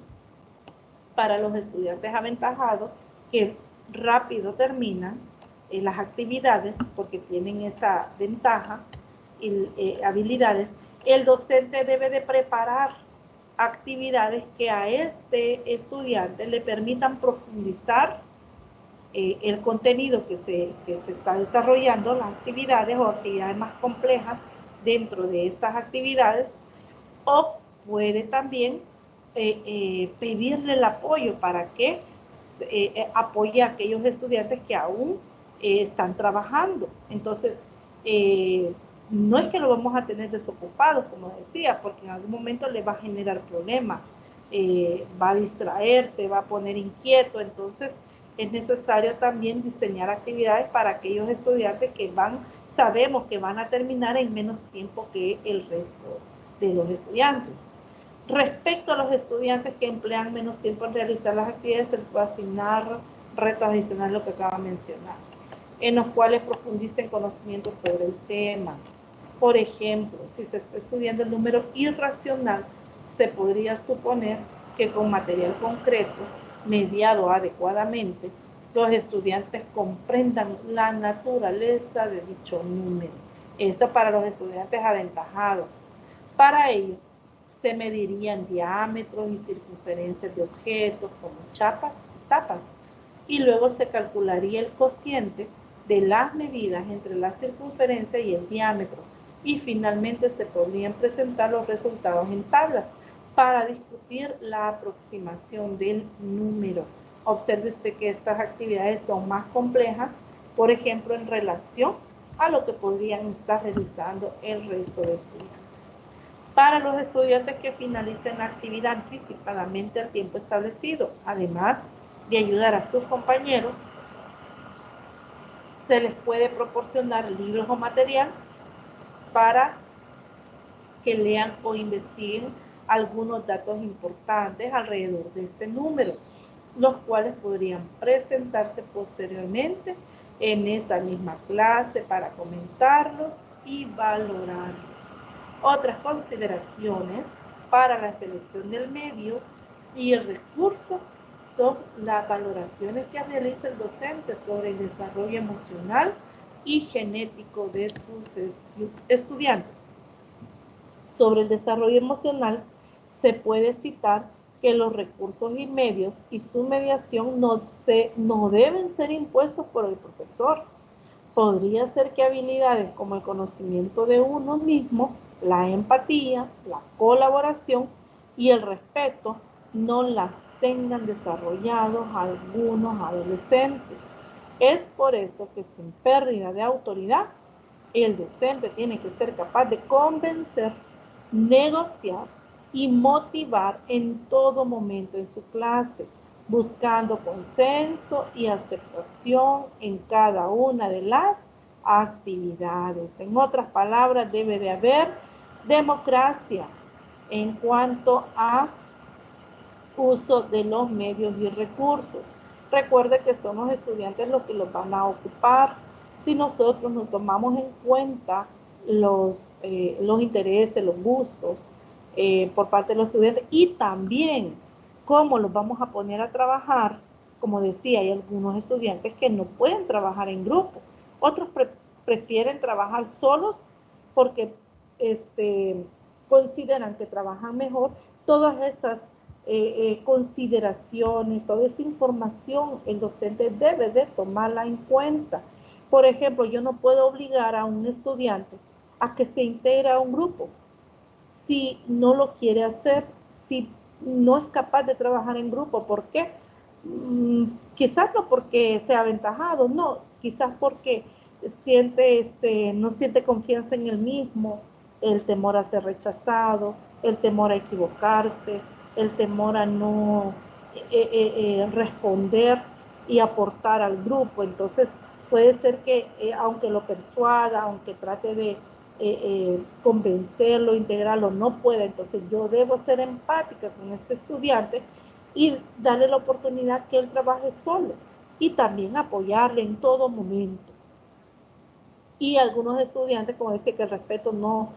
para los estudiantes aventajados que rápido terminan las actividades porque tienen esa ventaja y habilidades, el docente debe de preparar actividades que a este estudiante le permitan profundizar el contenido que se está desarrollando, las actividades o actividades más complejas dentro de estas actividades, o puede también pedirle el apoyo para que apoye a aquellos estudiantes que aún están trabajando. Entonces, no es que lo vamos a tener desocupados, como decía, porque en algún momento le va a generar problemas, va a distraerse, va a poner inquieto. Entonces, es necesario también diseñar actividades para aquellos estudiantes que sabemos que van a terminar en menos tiempo que el resto de los estudiantes. Respecto a los estudiantes que emplean menos tiempo en realizar las actividades, se les puede asignar retos adicionales, lo que acabo de mencionar, en los cuales profundicen conocimientos sobre el tema. Por ejemplo, si se está estudiando el número irracional, se podría suponer que con material concreto, mediado adecuadamente, los estudiantes comprendan la naturaleza de dicho número. Esto para los estudiantes aventajados. Para ello, se medirían diámetros y circunferencias de objetos como chapas y tapas, y luego se calcularía el cociente de las medidas entre la circunferencia y el diámetro, y finalmente se podrían presentar los resultados en tablas para discutir la aproximación del número. Observe usted que estas actividades son más complejas, por ejemplo, en relación a lo que podrían estar realizando el resto de estudiantes. Para los estudiantes que finalicen la actividad anticipadamente al tiempo establecido, además de ayudar a sus compañeros, se les puede proporcionar libros o material para que lean o investiguen algunos datos importantes alrededor de este número, los cuales podrían presentarse posteriormente en esa misma clase para comentarlos y valorarlos. Otras consideraciones para la selección del medio y el recurso son las valoraciones que realiza el docente sobre el desarrollo emocional y genético de sus estudiantes. Sobre el desarrollo emocional, se puede citar que los recursos y medios y su mediación no deben ser impuestos por el profesor. Podría ser que habilidades como el conocimiento de uno mismo, la empatía, la colaboración y el respeto no las tengan desarrollados algunos adolescentes. Es por eso que sin pérdida de autoridad, el docente tiene que ser capaz de convencer, negociar y motivar en todo momento en su clase, buscando consenso y aceptación en cada una de las actividades. En otras palabras, debe de haber democracia en cuanto a uso de los medios y recursos. Recuerde que son los estudiantes los que los van a ocupar. Si nosotros nos tomamos en cuenta los intereses, los gustos por parte de los estudiantes y también cómo los vamos a poner a trabajar, como decía, hay algunos estudiantes que no pueden trabajar en grupo, otros prefieren trabajar solos porque consideran que trabajan mejor. Todas esas consideraciones, toda esa información, el docente debe de tomarla en cuenta. Por ejemplo, yo no puedo obligar a un estudiante a que se integre a un grupo si no lo quiere hacer, si no es capaz de trabajar en grupo. ¿Por qué? Quizás no porque sea aventajado, no, quizás porque no siente confianza en él mismo, el temor a ser rechazado, el temor a equivocarse, el temor a no responder y aportar al grupo. Entonces puede ser que aunque lo persuada, aunque trate de convencerlo, integrarlo, no pueda. Entonces yo debo ser empática con este estudiante y darle la oportunidad que él trabaje solo y también apoyarle en todo momento. Y algunos estudiantes, como dice, que el respeto no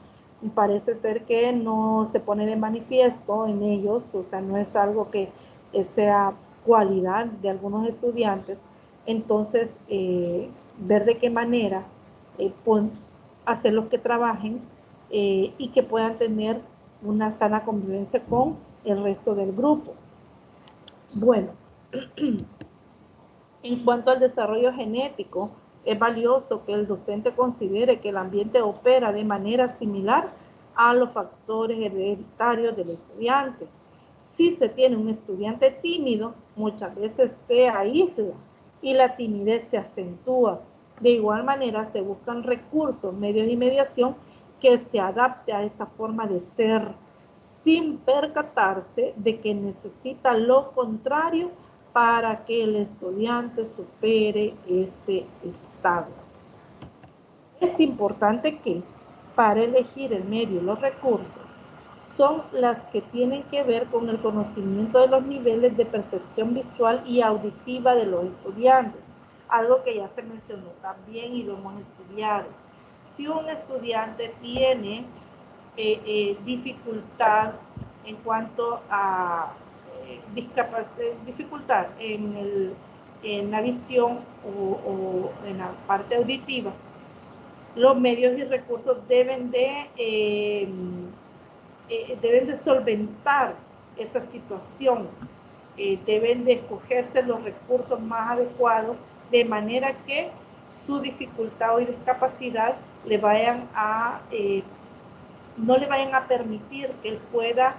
parece ser que no se pone de manifiesto en ellos, o sea, no es algo que sea cualidad de algunos estudiantes. Entonces, ver de qué manera hacerlos que trabajen y que puedan tener una sana convivencia con el resto del grupo. Bueno, en cuanto al desarrollo genético, es valioso que el docente considere que el ambiente opera de manera similar a los factores hereditarios del estudiante. Si se tiene un estudiante tímido, muchas veces se aísla y la timidez se acentúa. De igual manera, se buscan recursos, medios y mediación que se adapte a esa forma de ser, sin percatarse de que necesita lo contrario para que el estudiante supere ese estado. Es importante que, para elegir el medio y los recursos, son las que tienen que ver con el conocimiento de los niveles de percepción visual y auditiva de los estudiantes, algo que ya se mencionó también y lo hemos estudiado. Si un estudiante tiene dificultad en cuanto a dificultad en la visión o en la parte auditiva, los medios y recursos deben de solventar esa situación. deben de escogerse los recursos más adecuados de manera que su dificultad o discapacidad le vayan a, no le vayan a permitir que él pueda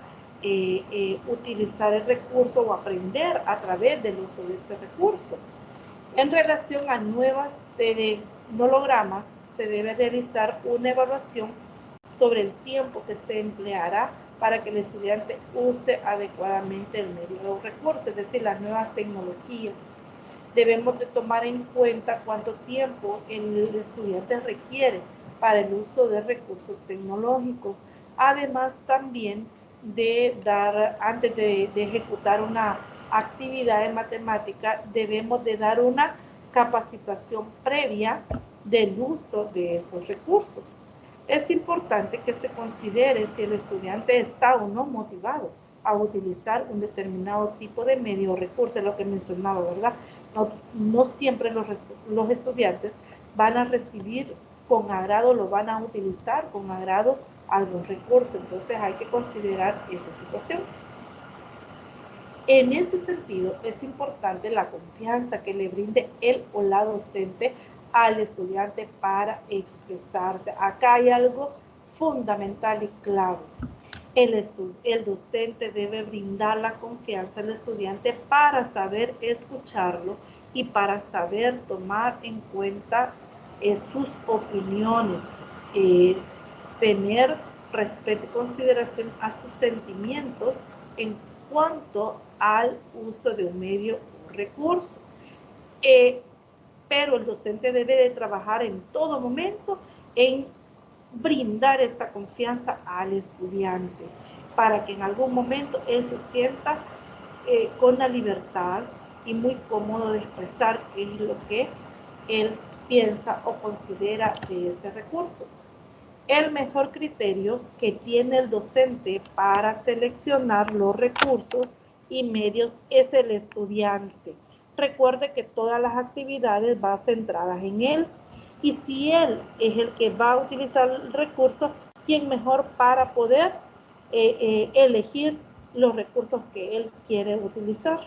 utilizar el recurso o aprender a través del uso de este recurso. En relación a nuevas tecnologramas, se debe realizar una evaluación sobre el tiempo que se empleará para que el estudiante use adecuadamente el medio o recurso, es decir, las nuevas tecnologías. Debemos de tomar en cuenta cuánto tiempo el estudiante requiere para el uso de recursos tecnológicos. Además, también de dar, antes de ejecutar una actividad en matemática, debemos de dar una capacitación previa del uso de esos recursos. Es importante que se considere si el estudiante está o no motivado a utilizar un determinado tipo de medio o recurso, es lo que mencionaba, ¿verdad? No siempre los estudiantes van a recibir con agrado, lo van a utilizar con agrado algún recurso, entonces hay que considerar esa situación. En ese sentido, es importante la confianza que le brinde él o la docente al estudiante para expresarse. Acá hay algo fundamental y clave. El docente debe brindar la confianza al estudiante para saber escucharlo y para saber tomar en cuenta sus opiniones, tener respeto y consideración a sus sentimientos en cuanto al uso de un medio o recurso. Pero el docente debe de trabajar en todo momento en brindar esta confianza al estudiante para que en algún momento él se sienta con la libertad y muy cómodo de expresar qué es lo que él piensa o considera de ese recurso. El mejor criterio que tiene el docente para seleccionar los recursos y medios es el estudiante. Recuerde que todas las actividades van centradas en él y si él es el que va a utilizar el recurso, ¿quién mejor para poder elegir los recursos que él quiere utilizar?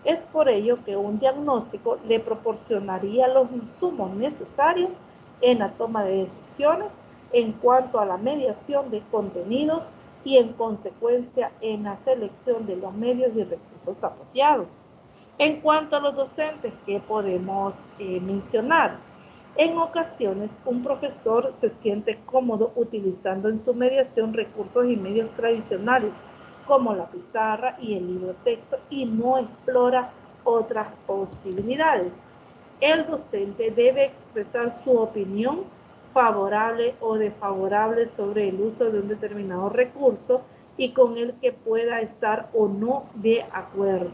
Es por ello que un diagnóstico le proporcionaría los insumos necesarios en la toma de decisiones en cuanto a la mediación de contenidos y en consecuencia en la selección de los medios y recursos apropiados. En cuanto a los docentes, ¿qué podemos mencionar? En ocasiones, un profesor se siente cómodo utilizando en su mediación recursos y medios tradicionales, como la pizarra y el libro de texto, y no explora otras posibilidades. El docente debe expresar su opinión favorable o desfavorable sobre el uso de un determinado recurso y con el que pueda estar o no de acuerdo.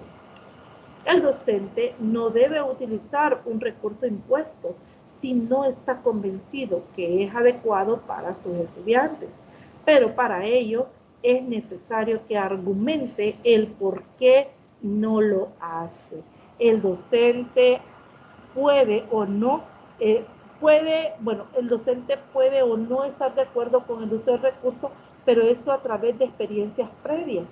El docente no debe utilizar un recurso impuesto si no está convencido que es adecuado para sus estudiantes, pero para ello es necesario que argumente el por qué no lo hace. El docente puede o no, el docente puede o no estar de acuerdo con el uso del recurso, pero esto a través de experiencias previas.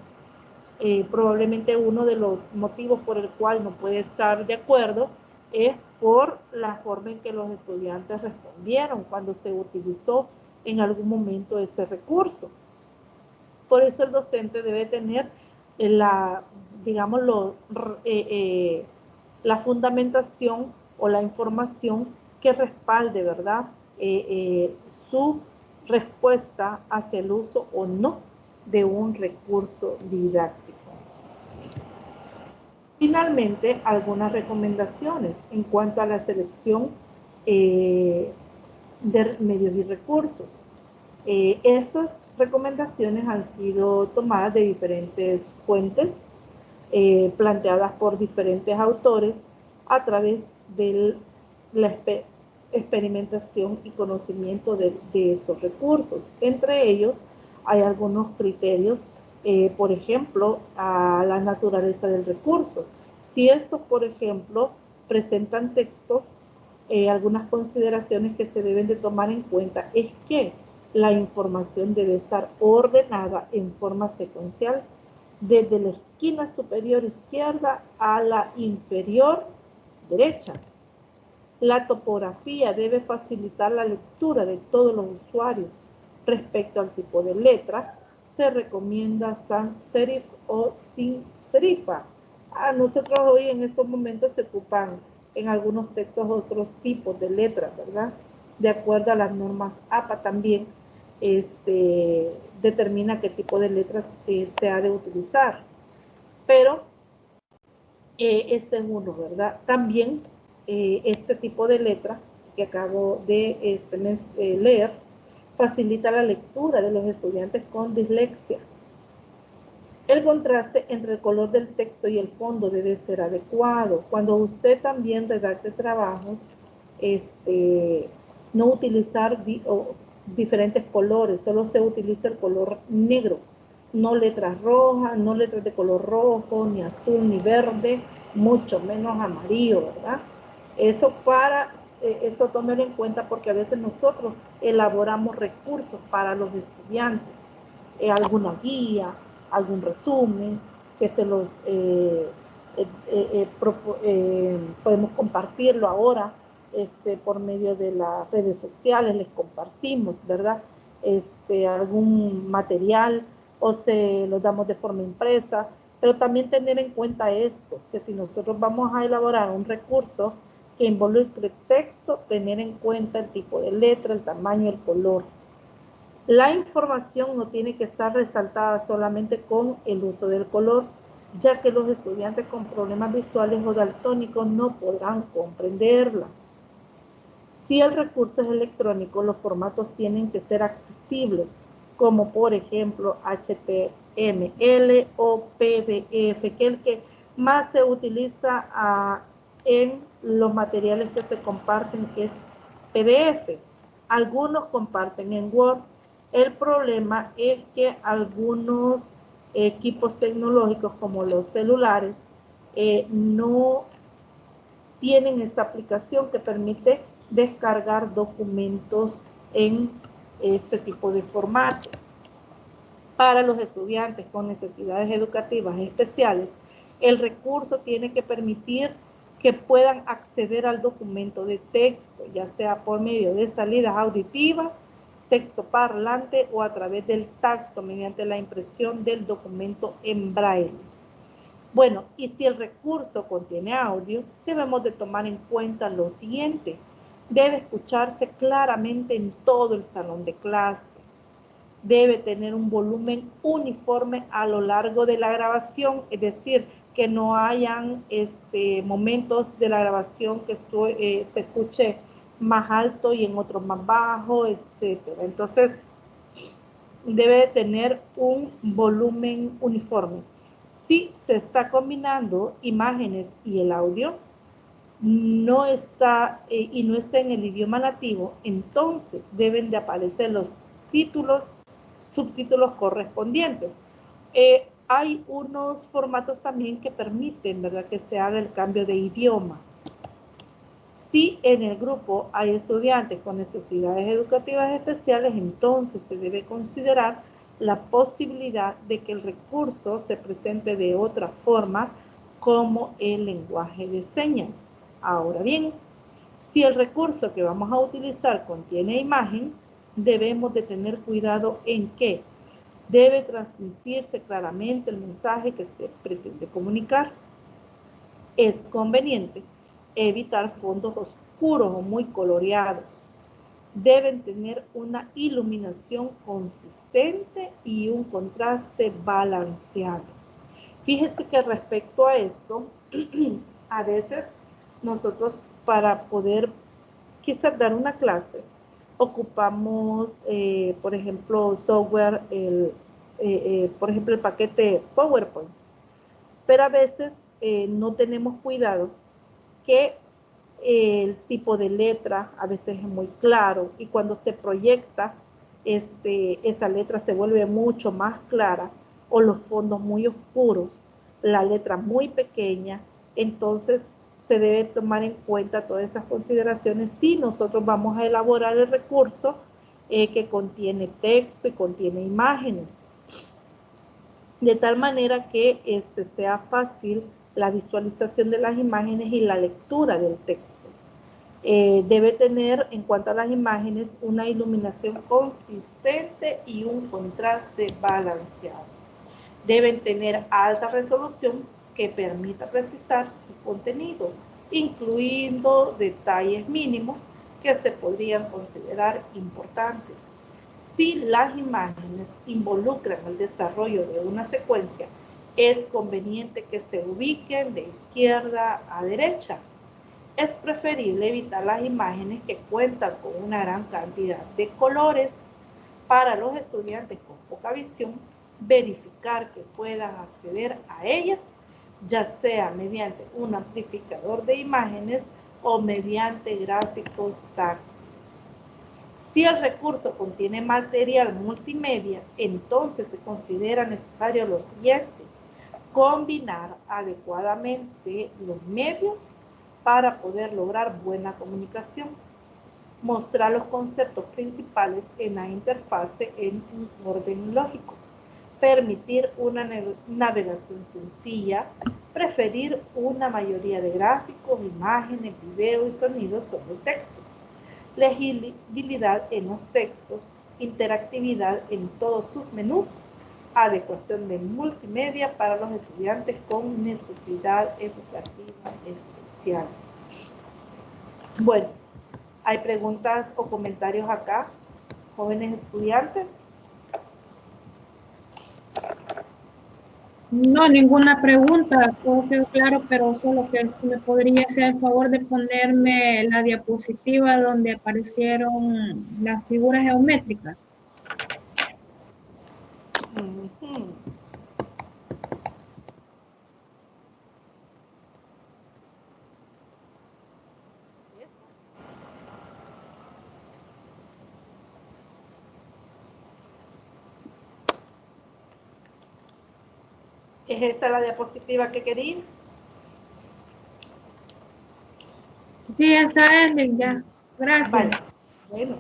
Probablemente uno de los motivos por el cual no puede estar de acuerdo es por la forma en que los estudiantes respondieron cuando se utilizó en algún momento ese recurso. Por eso el docente debe tener la fundamentación o la información que respalde, ¿verdad? Su respuesta hacia el uso o no de un recurso didáctico. Finalmente, algunas recomendaciones en cuanto a la selección de medios y recursos. Estas recomendaciones han sido tomadas de diferentes fuentes, planteadas por diferentes autores a través de la experimentación y conocimiento de estos recursos. Entre ellos hay algunos criterios, por ejemplo, a la naturaleza del recurso. Si estos, por ejemplo, presentan textos, algunas consideraciones que se deben de tomar en cuenta es que la información debe estar ordenada en forma secuencial, desde esquina superior izquierda a la inferior derecha. La topografía debe facilitar la lectura de todos los usuarios. Respecto al tipo de letra, se recomienda sans serif o sin serifa. A nosotros hoy en estos momentos se ocupan en algunos textos otros tipos de letras, ¿verdad? De acuerdo a las normas APA también determina qué tipo de letras se ha de utilizar. Pero este es uno, ¿verdad? También este tipo de letra que acabo de leer facilita la lectura de los estudiantes con dislexia. El contraste entre el color del texto y el fondo debe ser adecuado. Cuando usted también redacte trabajos, no utilizar diferentes colores, solo se utiliza el color negro, no letras rojas, no letras de color rojo, ni azul, ni verde, mucho menos amarillo, ¿verdad? Esto tómelo en cuenta porque a veces nosotros elaboramos recursos para los estudiantes, alguna guía, algún resumen, que se los podemos compartirlo ahora por medio de las redes sociales, les compartimos, ¿verdad? Algún material o se los damos de forma impresa, pero también tener en cuenta esto, que si nosotros vamos a elaborar un recurso que involucre texto, tener en cuenta el tipo de letra, el tamaño, el color. La información no tiene que estar resaltada solamente con el uso del color, ya que los estudiantes con problemas visuales o daltónicos no podrán comprenderla. Si el recurso es electrónico, los formatos tienen que ser accesibles, como por ejemplo HTML o PDF, que es el que más se utiliza en los materiales que se comparten, que es PDF. Algunos comparten en Word. El problema es que algunos equipos tecnológicos como los celulares no tienen esta aplicación que permite descargar documentos en este tipo de formato. Para los estudiantes con necesidades educativas especiales, el recurso tiene que permitir que puedan acceder al documento de texto, ya sea por medio de salidas auditivas, texto parlante o a través del tacto mediante la impresión del documento en braille. Bueno, y si el recurso contiene audio, debemos de tomar en cuenta lo siguiente. Debe escucharse claramente en todo el salón de clase. Debe tener un volumen uniforme a lo largo de la grabación, es decir, que no hayan momentos de la grabación que se escuche más alto y en otros más bajo, etc. Entonces, debe tener un volumen uniforme. Si se está combinando imágenes y el audio, no está en el idioma nativo, entonces deben de aparecer los subtítulos correspondientes. Hay unos formatos también que permiten, ¿verdad?, que se haga el cambio de idioma. Si en el grupo hay estudiantes con necesidades educativas especiales, entonces se debe considerar la posibilidad de que el recurso se presente de otra forma, como el lenguaje de señas. Ahora bien, si el recurso que vamos a utilizar contiene imagen, debemos de tener cuidado en que debe transmitirse claramente el mensaje que se pretende comunicar. Es conveniente evitar fondos oscuros o muy coloreados. Deben tener una iluminación consistente y un contraste balanceado. Fíjese que respecto a esto, a veces nosotros para poder quizás dar una clase, ocupamos, por ejemplo, software, por ejemplo, el paquete PowerPoint. Pero a veces no tenemos cuidado que el tipo de letra a veces es muy claro y cuando se proyecta esa letra se vuelve mucho más clara, o los fondos muy oscuros, la letra muy pequeña. Entonces se debe tomar en cuenta todas esas consideraciones si nosotros vamos a elaborar el recurso que contiene texto y contiene imágenes. de tal manera que sea fácil la visualización de las imágenes y la lectura del texto. Debe tener, en cuanto a las imágenes, una iluminación consistente y un contraste balanceado. Deben tener alta resolución que permita precisar su contenido, incluyendo detalles mínimos que se podrían considerar importantes. Si las imágenes involucran el desarrollo de una secuencia, es conveniente que se ubiquen de izquierda a derecha. Es preferible evitar las imágenes que cuentan con una gran cantidad de colores. Para los estudiantes con poca visión, verificar que puedan acceder a ellas, ya sea mediante un amplificador de imágenes o mediante gráficos táctiles. Si el recurso contiene material multimedia, entonces se considera necesario lo siguiente: combinar adecuadamente los medios para poder lograr buena comunicación, mostrar los conceptos principales en la interfase en un orden lógico, permitir una navegación sencilla, preferir una mayoría de gráficos, imágenes, video y sonidos sobre el texto, legibilidad en los textos, interactividad en todos sus menús, adecuación de multimedia para los estudiantes con necesidad educativa especial. Bueno, ¿hay preguntas o comentarios acá, jóvenes estudiantes? No, ninguna pregunta, todo quedó claro, pero solo que si me podría hacer el favor de ponerme la diapositiva donde aparecieron las figuras geométricas. ¿Es esta la diapositiva que quería? Sí, esa es, ya. Gracias. Vale. Bueno.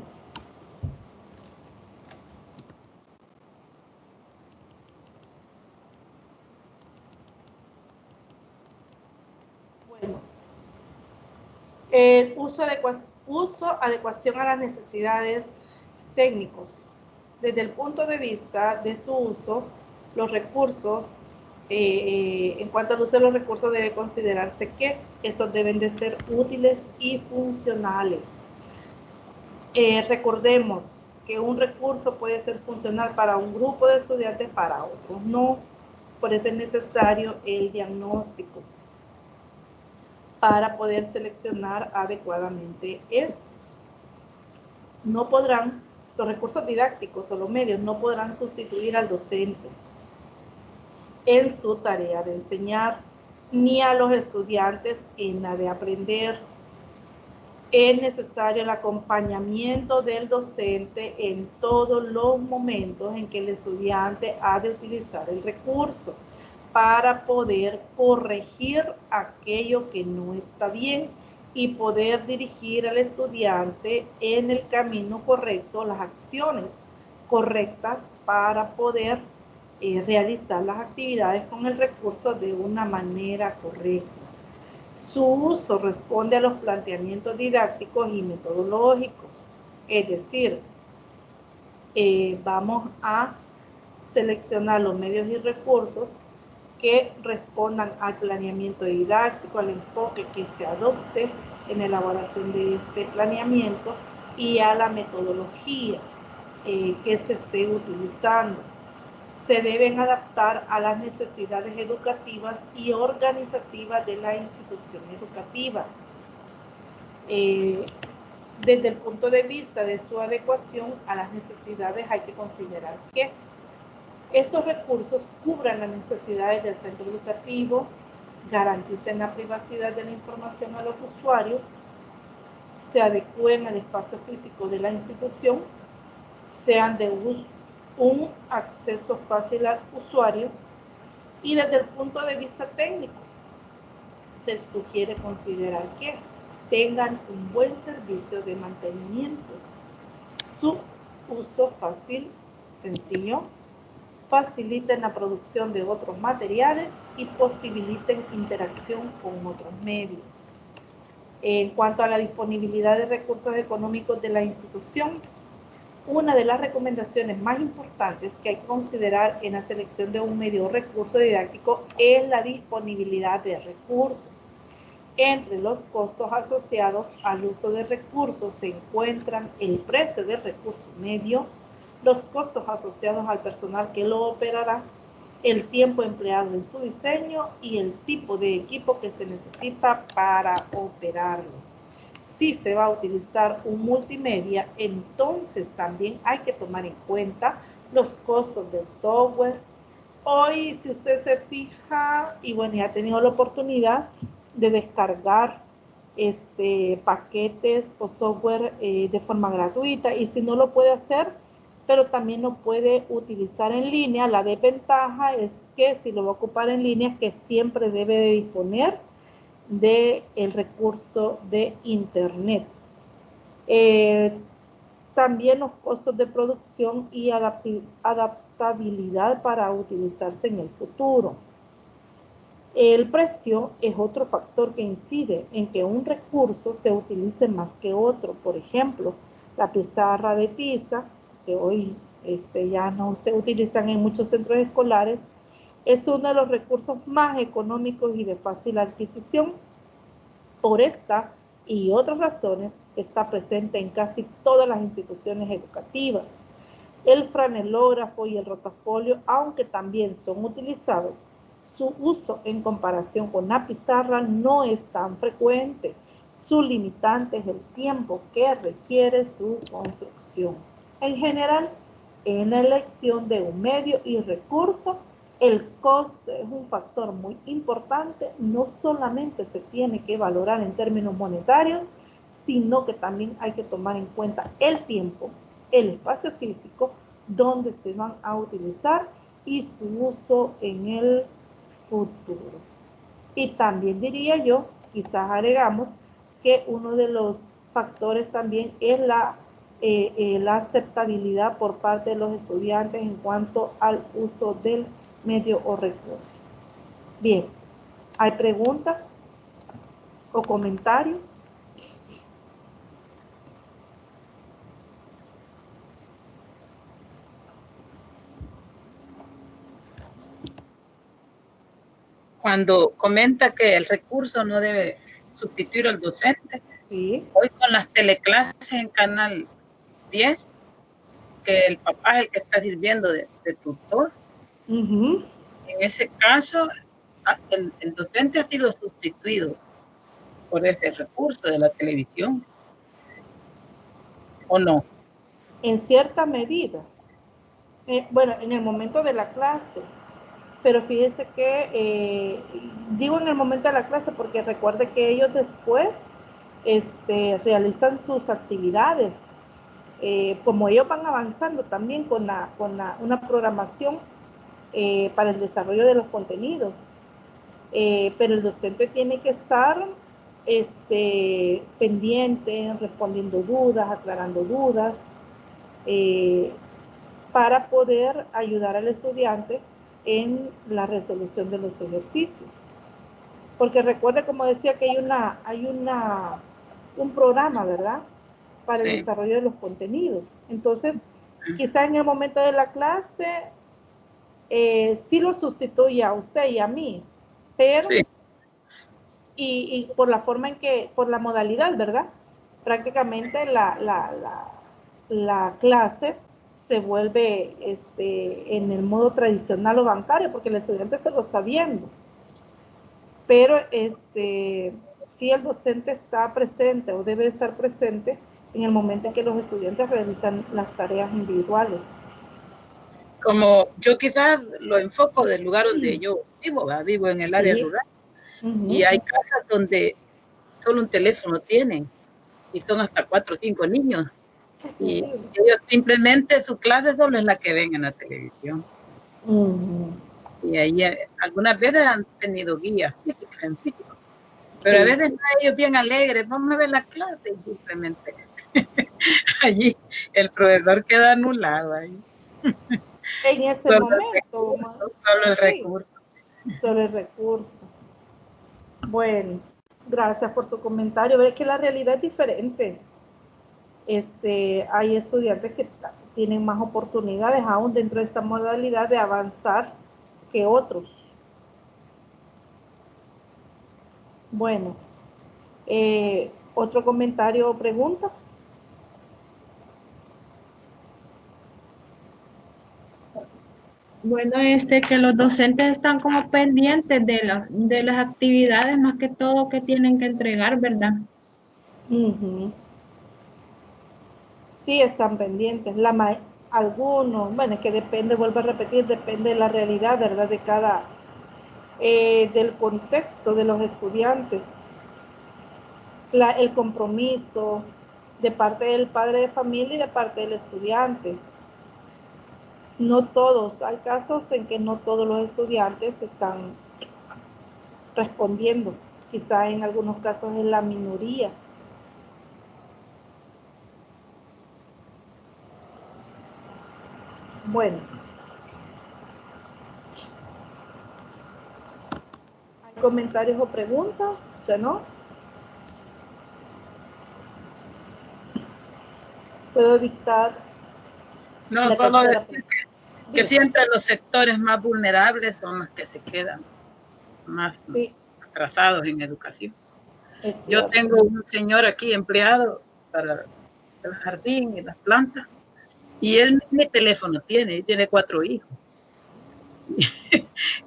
Bueno. El uso, adecuación a las necesidades técnicos. Desde el punto de vista de su uso, los recursos, en cuanto al uso de los recursos, debe considerarse que estos deben de ser útiles y funcionales. Recordemos que un recurso puede ser funcional para un grupo de estudiantes, para otros no. Por eso es necesario el diagnóstico para poder seleccionar adecuadamente estos. No podrán, los recursos didácticos o los medios no podrán sustituir al docente en su tarea de enseñar, ni a los estudiantes en la de aprender. Es necesario el acompañamiento del docente en todos los momentos en que el estudiante ha de utilizar el recurso para poder corregir aquello que no está bien y poder dirigir al estudiante en el camino correcto, las acciones correctas para poder realizar las actividades con el recurso de una manera correcta. Su uso responde a los planteamientos didácticos y metodológicos, es decir, vamos a seleccionar los medios y recursos que respondan al planeamiento didáctico, al enfoque que se adopte en la elaboración de este planeamiento y a la metodología que se esté utilizando. Se deben adaptar a las necesidades educativas y organizativas de la institución educativa. Desde el punto de vista de su adecuación a las necesidades, hay que considerar que estos recursos cubran las necesidades del centro educativo, garanticen la privacidad de la información a los usuarios, se adecúen al espacio físico de la institución, sean de un acceso fácil al usuario, y desde el punto de vista técnico se sugiere considerar que tengan un buen servicio de mantenimiento, su uso fácil, sencillo, faciliten la producción de otros materiales y posibiliten interacción con otros medios. En cuanto a la disponibilidad de recursos económicos de la institución, una de las recomendaciones más importantes que hay que considerar en la selección de un medio o recurso didáctico es la disponibilidad de recursos. Entre los costos asociados al uso de recursos se encuentran el precio del recurso medio, los costos asociados al personal que lo operará, el tiempo empleado en su diseño y el tipo de equipo que se necesita para operarlo. Si se va a utilizar un multimedia, entonces también hay que tomar en cuenta los costos del software. Hoy, si usted se fija, y bueno, ya ha tenido la oportunidad de descargar paquetes o software de forma gratuita, y si no lo puede hacer, pero también lo puede utilizar en línea, la desventaja es que si lo va a ocupar en línea, que siempre debe de disponer del recurso de internet. También los costos de producción y adaptabilidad para utilizarse en el futuro. El precio es otro factor que incide en que un recurso se utilice más que otro. Por ejemplo, la pizarra de tiza, que hoy ya no se utilizan en muchos centros escolares, es uno de los recursos más económicos y de fácil adquisición. Por esta y otras razones, está presente en casi todas las instituciones educativas. El franelógrafo y el rotafolio, aunque también son utilizados, su uso en comparación con la pizarra no es tan frecuente. Su limitante es el tiempo que requiere su construcción. En general, en la elección de un medio y recurso, el costo es un factor muy importante. No solamente se tiene que valorar en términos monetarios, sino que también hay que tomar en cuenta el tiempo, el espacio físico donde se van a utilizar y su uso en el futuro. Y también diría yo, quizás agregamos, que uno de los factores también es la aceptabilidad por parte de los estudiantes en cuanto al uso del medio o recurso. Bien, ¿hay preguntas o comentarios? Cuando comenta que el recurso no debe sustituir al docente, sí. Hoy con las teleclases en Canal 10, que el papá es el que está sirviendo de tutor, en ese caso el docente ha sido sustituido por ese recurso de la televisión, ¿o no? En cierta medida. Bueno, en el momento de la clase, pero fíjese que, digo en el momento de la clase porque recuerde que ellos después realizan sus actividades, como ellos van avanzando también con una programación para el desarrollo de los contenidos, pero el docente tiene que estar pendiente, respondiendo dudas, aclarando dudas, para poder ayudar al estudiante en la resolución de los ejercicios. Porque recuerde, como decía, que hay un programa, ¿verdad?, para el desarrollo de los contenidos. Entonces, quizá en el momento de la clase sí lo sustituye a usted y a mí, pero y por la forma en que, por la modalidad, ¿verdad?, prácticamente la clase se vuelve en el modo tradicional o bancario, porque el estudiante se lo está viendo. Pero si el docente está presente o debe estar presente en el momento en que los estudiantes realizan las tareas individuales. Como yo quizás lo enfoco del lugar donde yo vivo, ¿verdad? Vivo en el área rural, y hay casas donde solo un teléfono tienen, y son hasta 4 o 5 niños. Y ellos simplemente su clase solo es la que ven en la televisión. Y ahí algunas veces han tenido guías físicas en físico, pero a veces ellos bien alegres, vamos a ver la clase, y simplemente allí el profesor queda anulado ahí. En ese Solo el momento, recurso, solo el sí, recurso. solo el recurso. Bueno, gracias por su comentario. Ve que la realidad es diferente. Hay estudiantes que tienen más oportunidades aún dentro de esta modalidad de avanzar que otros. Bueno, ¿otro comentario o pregunta? Bueno, que los docentes están como pendientes de las actividades más que todo que tienen que entregar, ¿verdad? Uh-huh. Sí están pendientes. Algunos, bueno, es que depende, vuelvo a repetir, depende de la realidad, ¿verdad? De cada, del contexto de los estudiantes. El compromiso de parte del padre de familia y de parte del estudiante. No todos, hay casos en que no todos los estudiantes están respondiendo. Quizá en algunos casos es la minoría. Bueno, ¿hay comentarios o preguntas? ¿Ya no? Puedo dictar No, la solo tercera decir pregunta. que siempre los sectores más vulnerables son los que se quedan más Sí, atrasados en educación. es Yo cierto. tengo un señor aquí empleado para el jardín y las plantas, y él ni teléfono tiene, y tiene 4 hijos.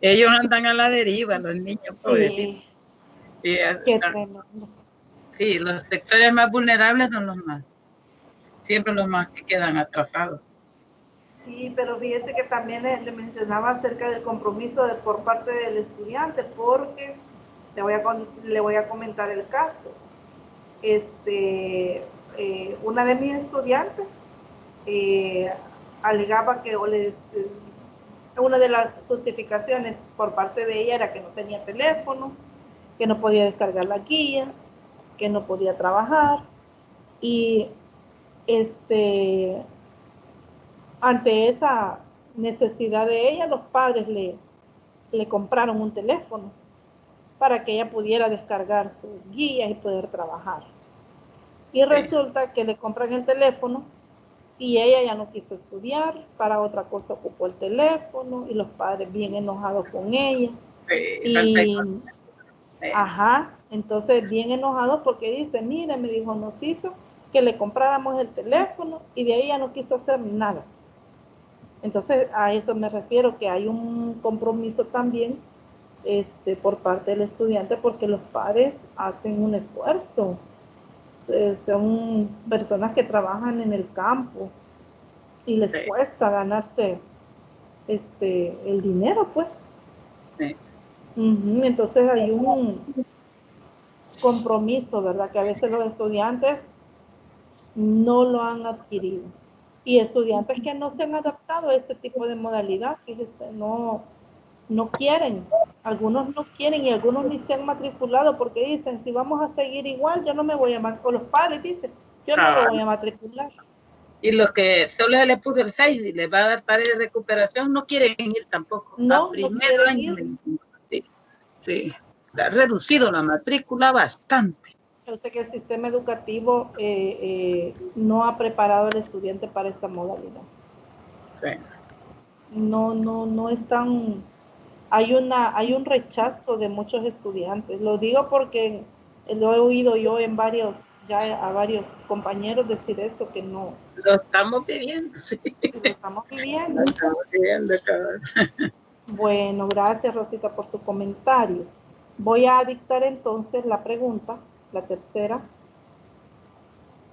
Ellos andan a la deriva, los niños, pobrecitos. Sí, Y, qué tremendo. sí, los sectores más vulnerables son los más, siempre los más que quedan atrasados. Sí, pero fíjese que también le mencionaba acerca del compromiso por parte del estudiante, porque le voy a comentar el caso. Una de mis estudiantes alegaba que una de las justificaciones por parte de ella era que no tenía teléfono, que no podía descargar las guías, que no podía trabajar y ante esa necesidad de ella, los padres le compraron un teléfono para que ella pudiera descargar sus guías y poder trabajar. Y resulta que le compran el teléfono y ella ya no quiso estudiar, para otra cosa ocupó el teléfono y los padres bien enojados con ella. Y, ajá, entonces bien enojados porque dice, mire, me dijo, nos hizo que le compráramos el teléfono y de ahí ya no quiso hacer nada. Entonces a eso me refiero, que hay un compromiso también por parte del estudiante porque los padres hacen un esfuerzo. Son personas que trabajan en el campo y les cuesta ganarse el dinero, pues. Sí. Entonces hay un compromiso, ¿verdad? Que a veces los estudiantes no lo han adquirido. Y estudiantes que no se han adaptado a este tipo de modalidad, fíjese, no quieren. Algunos no quieren y algunos ni se han matriculado porque dicen, si vamos a seguir igual, yo no me voy a matricular. O los padres dicen, yo no lo voy a matricular. Y los que solo le puso el 6 y les va a dar tarea de recuperación no quieren ir tampoco. No, no quieren ir. Sí, sí. Ha reducido la matrícula bastante. Yo sé que el sistema educativo no ha preparado al estudiante para esta modalidad. Sí. No están. Hay un rechazo de muchos estudiantes. Lo digo porque lo he oído yo a varios compañeros decir eso, que no. Lo estamos viviendo, sí. Lo estamos viviendo. Lo estamos viviendo, cabrón. Bueno, gracias Rosita por su comentario. Voy a dictar entonces la pregunta, la tercera.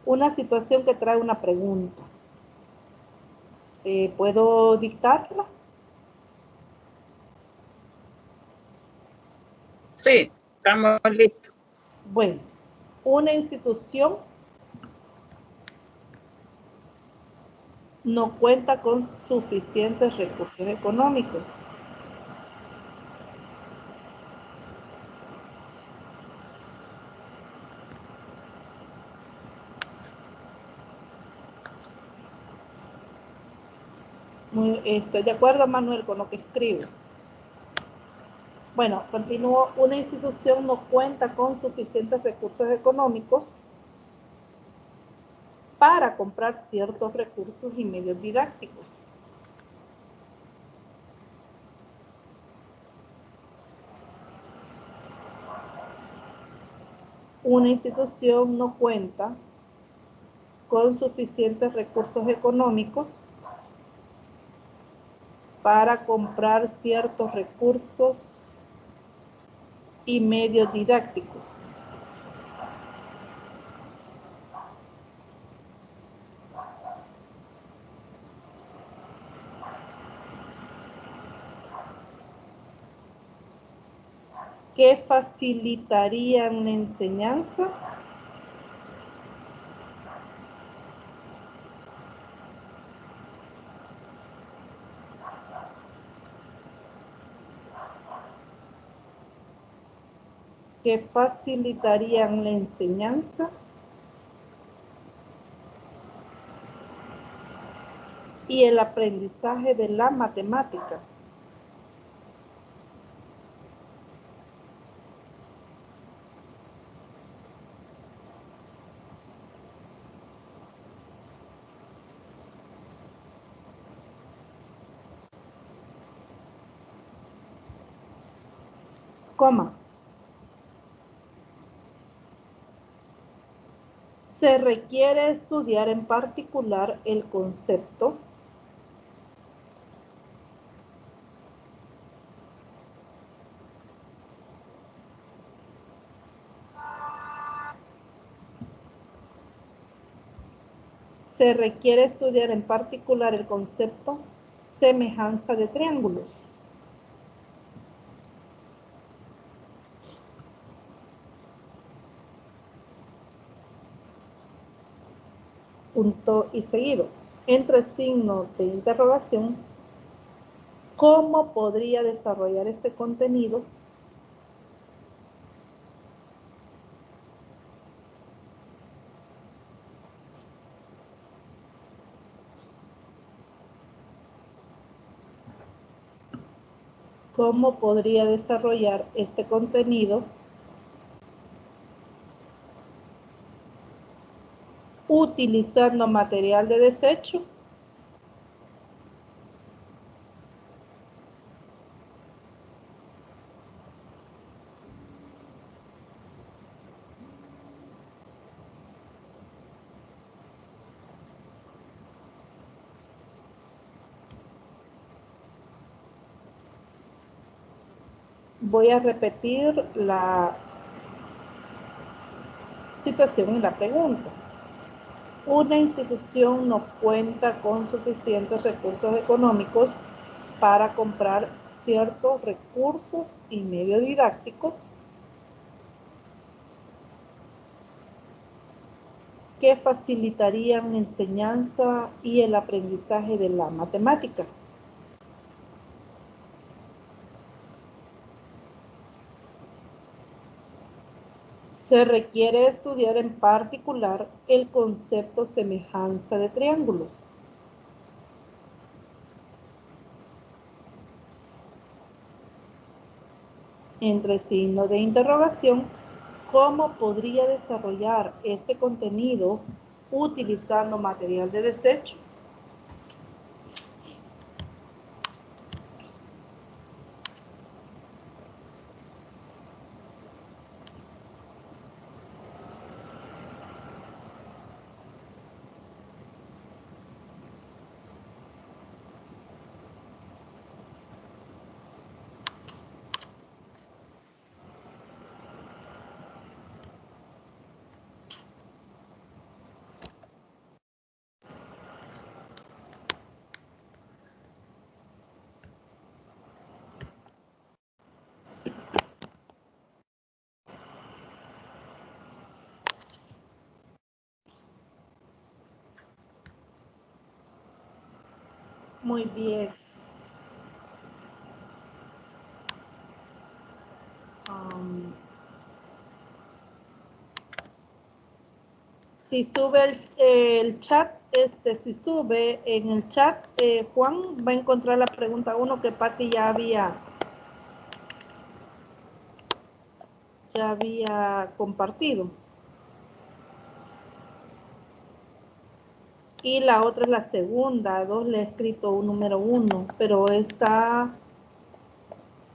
Una situación que trae una pregunta. ¿Puedo dictarla? Sí, estamos listos. Bueno, una institución no cuenta con suficientes recursos económicos. Estoy de acuerdo, Manuel, con lo que escribe. Bueno, continúo. Una institución no cuenta con suficientes recursos económicos para comprar ciertos recursos y medios didácticos. Una institución no cuenta con suficientes recursos económicos para comprar ciertos recursos y medios didácticos. Que facilitarían la enseñanza y el aprendizaje de la matemática. Coma. Se requiere estudiar en particular el concepto semejanza de triángulos. Punto y seguido. Entre signos de interrogación, ¿cómo podría desarrollar este contenido? ¿Cómo podría desarrollar este contenido utilizando material de desecho? Voy a repetir la situación y la pregunta. Una institución no cuenta con suficientes recursos económicos para comprar ciertos recursos y medios didácticos que facilitarían la enseñanza y el aprendizaje de la matemática. Se requiere estudiar en particular el concepto semejanza de triángulos. Entre signos de interrogación, ¿cómo podría desarrollar este contenido utilizando material de desecho? Muy bien. Si sube el chat, si sube en el chat, Juan va a encontrar la pregunta 1 que Patti ya había compartido. Y la otra es la segunda, 2 le he escrito un número 1, pero esta,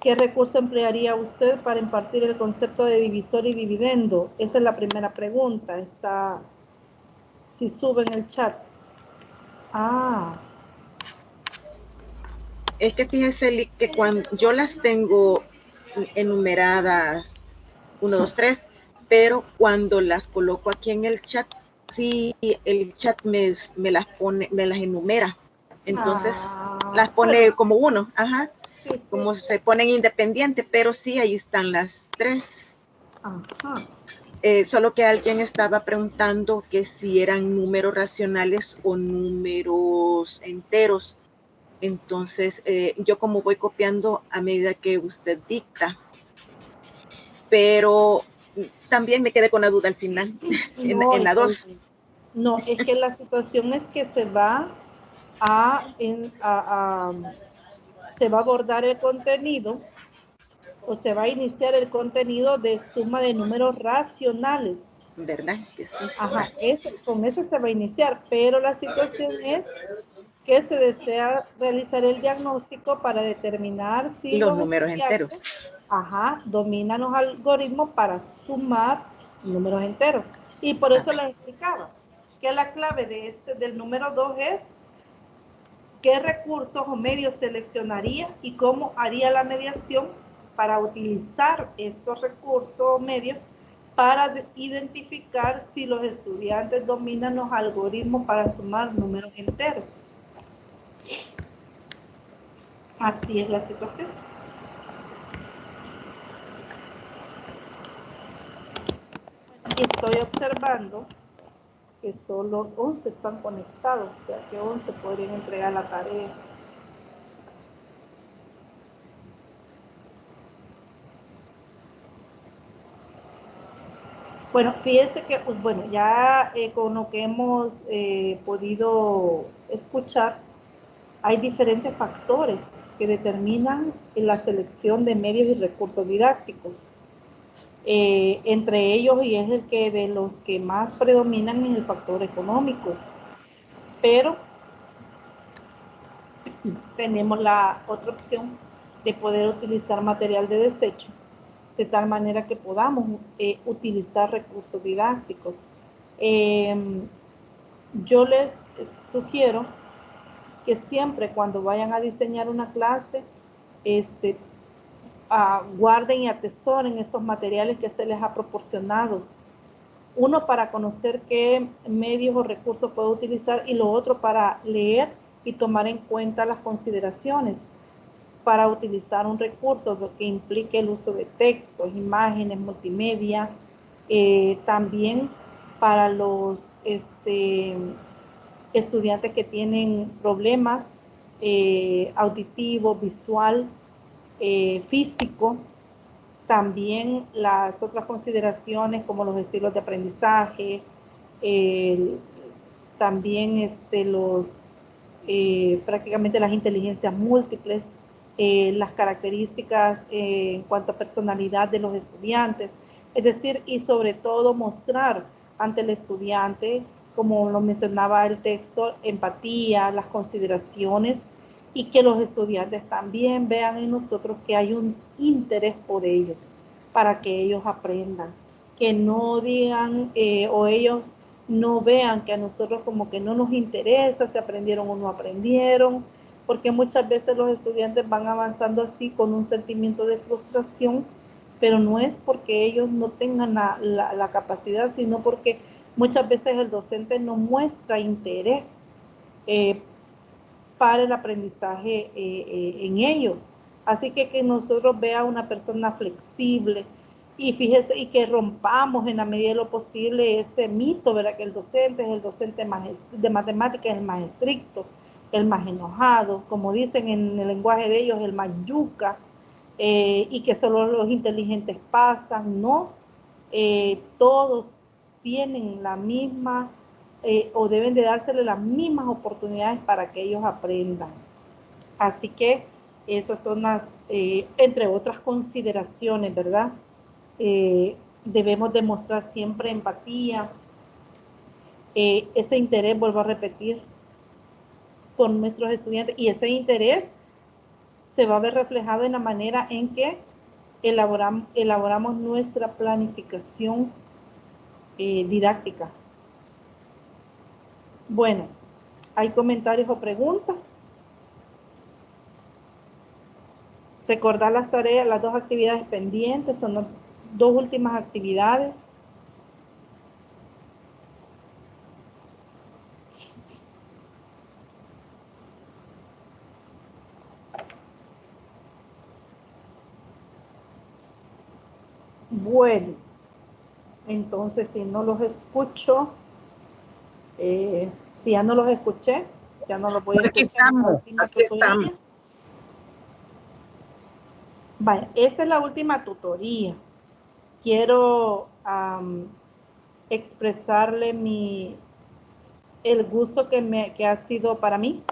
¿qué recurso emplearía usted para impartir el concepto de divisor y dividendo? Esa es la primera pregunta, está, si sube en el chat. Es que fíjese que cuando yo las tengo enumeradas 1, 2, 3, pero cuando las coloco aquí en el chat, sí, el chat me las pone, me las enumera. Entonces las pone bueno, como 1, ajá, sí, como se ponen independientes, pero sí, ahí están las 3. Ajá. Solo que alguien estaba preguntando que si eran números racionales o números enteros. Entonces, yo como voy copiando a medida que usted dicta, pero también me quedé con la duda al final, en la 2. No, es que la situación es que se va se va a abordar el contenido o se va a iniciar el contenido de suma de números racionales. ¿Verdad? Que sí. Ajá, con eso se va a iniciar, pero la situación es que se desea realizar el diagnóstico para determinar si los números enteros, ajá, dominan los algoritmos para sumar números enteros. Y por eso les explicaba que la clave de del número 2 es qué recursos o medios seleccionaría y cómo haría la mediación para utilizar estos recursos o medios para identificar si los estudiantes dominan los algoritmos para sumar números enteros. Así es la situación. Y estoy observando que solo 11 están conectados, o sea que 11 podrían entregar la tarea. Bueno, fíjese que, pues, bueno, ya con lo que hemos podido escuchar, hay diferentes factores que determinan la selección de medios y recursos didácticos. Entre ellos, y es el que de los que más predominan, es el factor económico. Pero tenemos la otra opción de poder utilizar material de desecho, de tal manera que podamos utilizar recursos didácticos. Yo les sugiero que siempre cuando vayan a diseñar una clase, guarden y atesoren estos materiales que se les ha proporcionado. Uno, para conocer qué medios o recursos puedo utilizar, y lo otro para leer y tomar en cuenta las consideraciones para utilizar un recurso que implique el uso de textos, imágenes, multimedia, también para los estudiantes que tienen problemas auditivo, visual, físico, también las otras consideraciones como los estilos de aprendizaje, también prácticamente las inteligencias múltiples, las características en cuanto a personalidad de los estudiantes, es decir, y sobre todo mostrar ante el estudiante, como lo mencionaba el texto, empatía, las consideraciones, y que los estudiantes también vean en nosotros que hay un interés por ellos, para que ellos aprendan, que no digan o ellos no vean que a nosotros como que no nos interesa si aprendieron o no aprendieron, porque muchas veces los estudiantes van avanzando así con un sentimiento de frustración, pero no es porque ellos no tengan la capacidad, sino porque muchas veces el docente no muestra interés para el aprendizaje en ellos. Así que nosotros vea una persona flexible, y fíjese, y que rompamos en la medida de lo posible ese mito, ¿verdad? Que el docente es el docente de matemáticas, es el más estricto, el más enojado, como dicen en el lenguaje de ellos, el más yuca, y que solo los inteligentes pasan. No, todos tienen la misma o deben de dársele las mismas oportunidades para que ellos aprendan. Así que esas son las, entre otras consideraciones, ¿verdad? Debemos demostrar siempre empatía, ese interés, vuelvo a repetir, por nuestros estudiantes, y ese interés se va a ver reflejado en la manera en que elaboramos nuestra planificación didáctica. Bueno, ¿hay comentarios o preguntas? Recordar las tareas, las 2 actividades pendientes, son las 2 últimas actividades. Bueno, entonces si no los escucho, si ya no los escuché, ya no los voy a escuchar. Aquí estamos. Vale, esta es la última tutoría. Quiero expresarle el gusto que ha sido para mí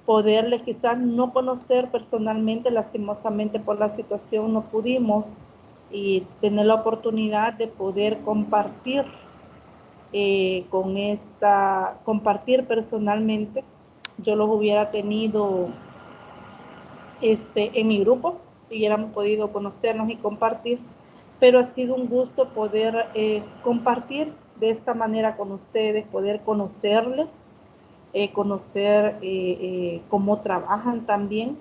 poderles quizás no conocer personalmente, lastimosamente por la situación no pudimos, y tener la oportunidad de poder compartir compartir personalmente. Yo los hubiera tenido en mi grupo, hubiéramos podido conocernos y compartir, pero ha sido un gusto poder compartir de esta manera con ustedes, poder conocerles, conocer cómo trabajan también,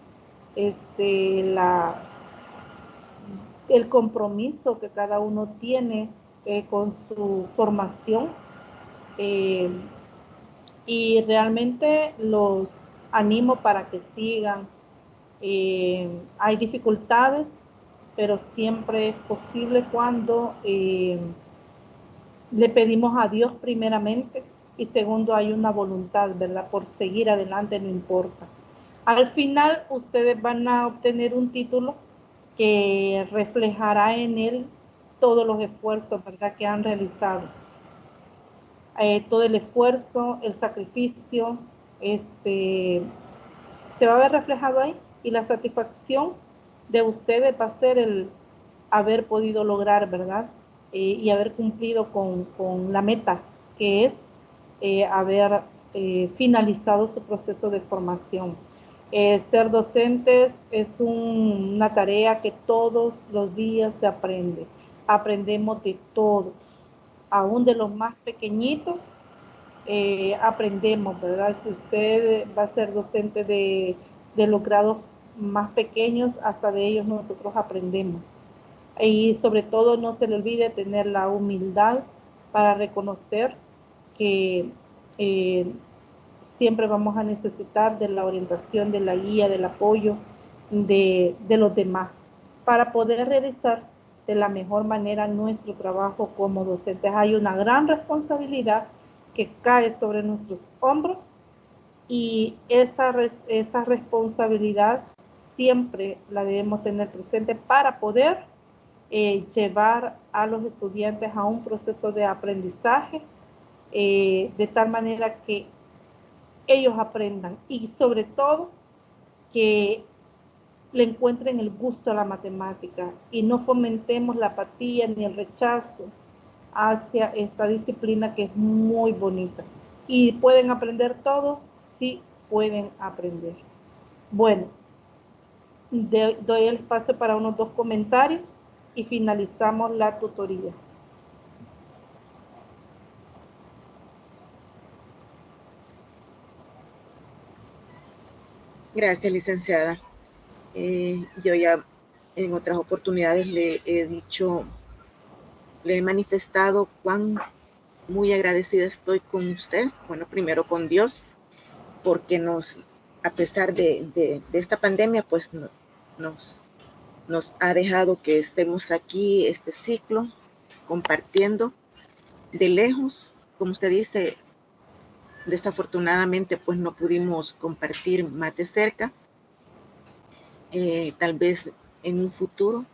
el compromiso que cada uno tiene con su formación, y realmente los animo para que sigan. Hay dificultades, pero siempre es posible cuando le pedimos a Dios primeramente, y segundo, hay una voluntad, ¿verdad? Por seguir adelante, no importa. Al final, ustedes van a obtener un título que reflejará en él todos los esfuerzos, ¿verdad?, que han realizado. Todo el esfuerzo, el sacrificio, se va a ver reflejado ahí, y la satisfacción de ustedes va a ser el haber podido lograr, ¿verdad? Y haber cumplido con la meta, que es haber finalizado su proceso de formación. Ser docentes es una tarea que todos los días se aprende. Aprendemos de todos, aún de los más pequeñitos. Aprendemos, ¿verdad? Si usted va a ser docente de los grados más pequeños, hasta de ellos nosotros aprendemos. Y sobre todo no se le olvide tener la humildad para reconocer que siempre vamos a necesitar de la orientación, de la guía, del apoyo de los demás para poder realizar de la mejor manera nuestro trabajo como docentes. Hay una gran responsabilidad que cae sobre nuestros hombros, y esa responsabilidad siempre la debemos tener presente para poder llevar a los estudiantes a un proceso de aprendizaje de tal manera que ellos aprendan, y sobre todo que le encuentren el gusto a la matemática, y no fomentemos la apatía ni el rechazo hacia esta disciplina que es muy bonita. ¿Y pueden aprender todo? Sí, pueden aprender. Bueno, doy el espacio para unos 2 comentarios y finalizamos la tutoría. Gracias, licenciada. Yo ya en otras oportunidades le he manifestado cuán muy agradecida estoy con usted. Bueno, primero con Dios, porque a pesar de esta pandemia, pues nos ha dejado que estemos aquí, este ciclo, compartiendo de lejos. Como usted dice, desafortunadamente, pues no pudimos compartir más de cerca. Tal vez en un futuro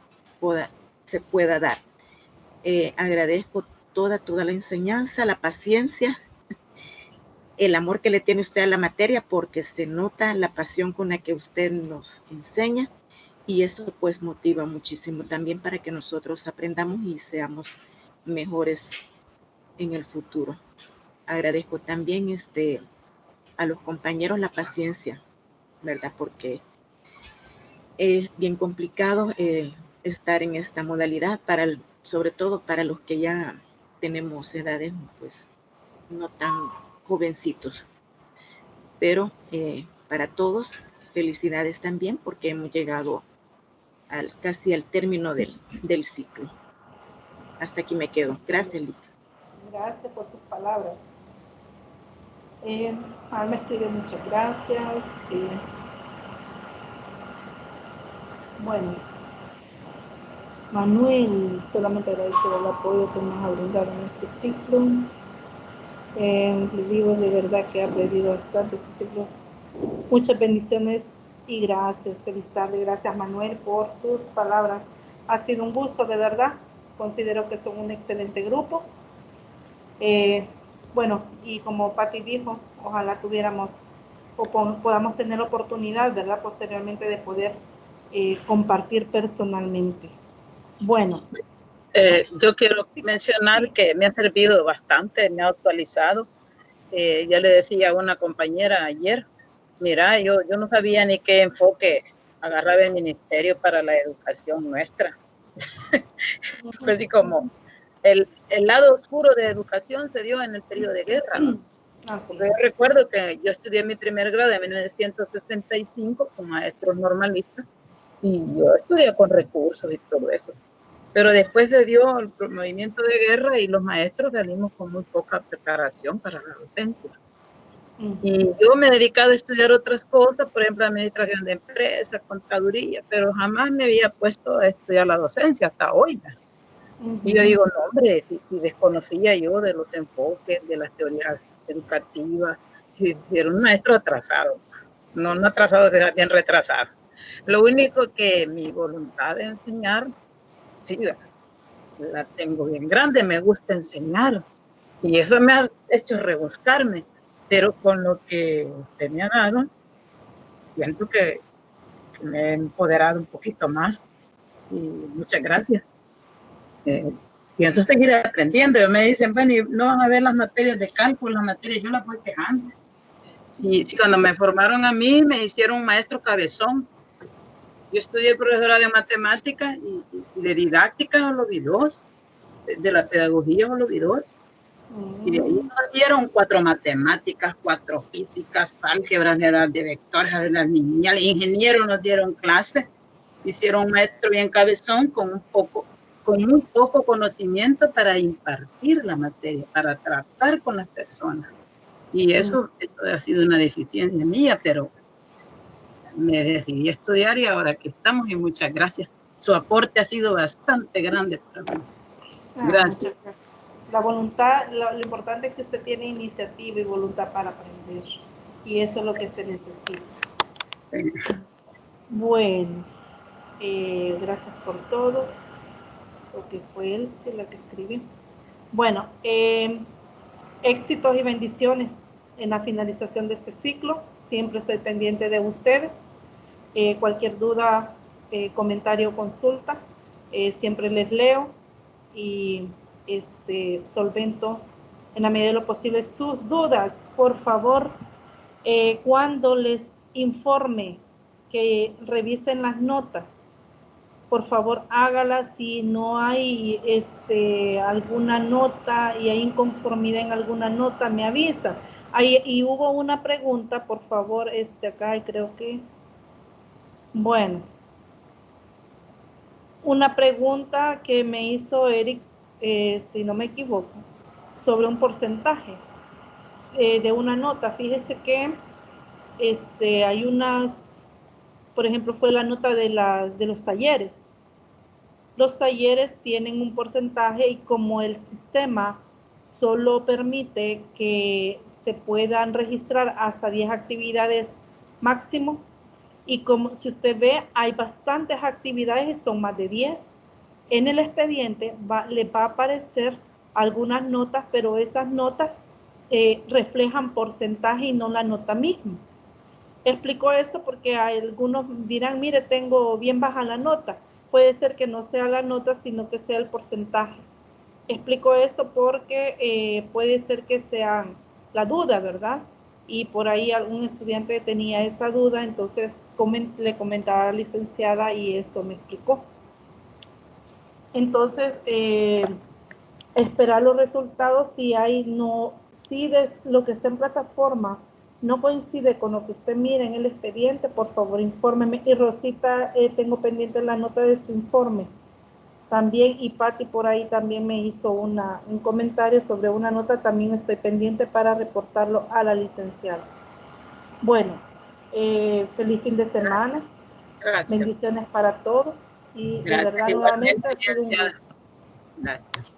se pueda dar. Agradezco toda la enseñanza, la paciencia el amor que le tiene usted a la materia, porque se nota la pasión con la que usted nos enseña, y eso pues motiva muchísimo también para que nosotros aprendamos y seamos mejores en el futuro. Agradezco también a los compañeros la paciencia, ¿verdad? Porque es bien complicado estar en esta modalidad, sobre todo para los que ya tenemos edades pues no tan jovencitos. Pero para todos, felicidades también porque hemos llegado casi al término del ciclo. Hasta aquí me quedo. Gracias, Lita. Gracias por sus palabras. Alma escribe muchas gracias. Bueno, Manuel solamente agradece el apoyo que nos ha brindado en este ciclo. Le digo de verdad que he aprendido bastante este ciclo. Muchas bendiciones y gracias. Feliz tarde. Gracias, Manuel, por sus palabras. Ha sido un gusto, de verdad. Considero que son un excelente grupo. Bueno, y como Pati dijo, ojalá tuviéramos podamos tener la oportunidad, ¿verdad?, posteriormente de poder compartir personalmente. Bueno. Yo quiero mencionar que me ha servido bastante, me ha actualizado. Ya le decía a una compañera ayer, mira, yo no sabía ni qué enfoque agarraba el ministerio para la educación nuestra. Fue así como el lado oscuro de educación se dio en el periodo de guerra, ¿no? Porque yo recuerdo que yo estudié mi primer grado en 1965 con maestros normalistas y yo estudié con recursos y todo eso. Pero después se dio el movimiento de guerra y los maestros salimos con muy poca preparación para la docencia. Y yo me he dedicado a estudiar otras cosas, por ejemplo, administración de empresas, contaduría, pero jamás me había puesto a estudiar la docencia hasta hoy. Y yo digo, no, hombre, si desconocía yo de los enfoques, de las teorías educativas, si era un maestro atrasado, no atrasado, que sea bien retrasado. Lo único que mi voluntad de enseñar, sí, la tengo bien grande, me gusta enseñar. Y eso me ha hecho rebuscarme, pero con lo que usted me ha dado, siento que me he empoderado un poquito más. Y muchas gracias. Pienso seguir aprendiendo. Me dicen, bueno, no van a ver las materias de cálculo, las materias, yo las voy dejando. Sí, cuando me formaron a mí, me hicieron un maestro cabezón. Yo estudié profesora de matemáticas y de didáctica, lo vi dos, de la pedagogía, lo vi dos. Y de ahí nos dieron 4 matemáticas, 4 físicas, álgebra general de vectores, álgebra lineal, ingenieros nos dieron clases. Hicieron un maestro bien cabezón con muy poco conocimiento para impartir la materia, para tratar con las personas. Y eso ha sido una deficiencia mía, pero me decidí a estudiar y ahora aquí estamos y muchas gracias. Su aporte ha sido bastante grande para mí. Gracias. La voluntad, lo importante es que usted tiene iniciativa y voluntad para aprender. Y eso es lo que se necesita. Sí. Bueno, gracias por todo. Porque fue él, sí, la que escribí. Bueno, éxitos y bendiciones en la finalización de este ciclo. Siempre estoy pendiente de ustedes. Cualquier duda, comentario o consulta, siempre les leo y solvento en la medida de lo posible sus dudas. Por favor, cuando les informe que revisen las notas, por favor hágala. Si no hay alguna nota y hay inconformidad en alguna nota, me avisa. Y hubo una pregunta, por favor, acá, y creo que, bueno, una pregunta que me hizo Eric, si no me equivoco, sobre un porcentaje de una nota. Fíjese que hay unas, por ejemplo, fue la nota de los talleres. Los talleres tienen un porcentaje y como el sistema solo permite que se puedan registrar hasta 10 actividades máximo, y como si usted ve, hay bastantes actividades, son más de 10. En el expediente le va a aparecer algunas notas, pero esas notas reflejan porcentaje y no la nota misma. Explico esto porque algunos dirán, mire, tengo bien baja la nota. Puede ser que no sea la nota, sino que sea el porcentaje. Explico esto porque puede ser que sea la duda, ¿verdad? Y por ahí algún estudiante tenía esa duda, entonces le comentaba a la licenciada y esto me explicó. Entonces, esperar los resultados. Si lo que está en plataforma no coincide con lo que usted mira en el expediente, por favor infórmeme. Y Rosita, tengo pendiente la nota de su informe también, y Patti por ahí también me hizo un comentario sobre una nota, también estoy pendiente para reportarlo a la licenciada. Bueno, feliz fin de semana. Gracias. Bendiciones para todos y de Gracias. verdad Igualmente, nuevamente ha sido un gusto. Gracias.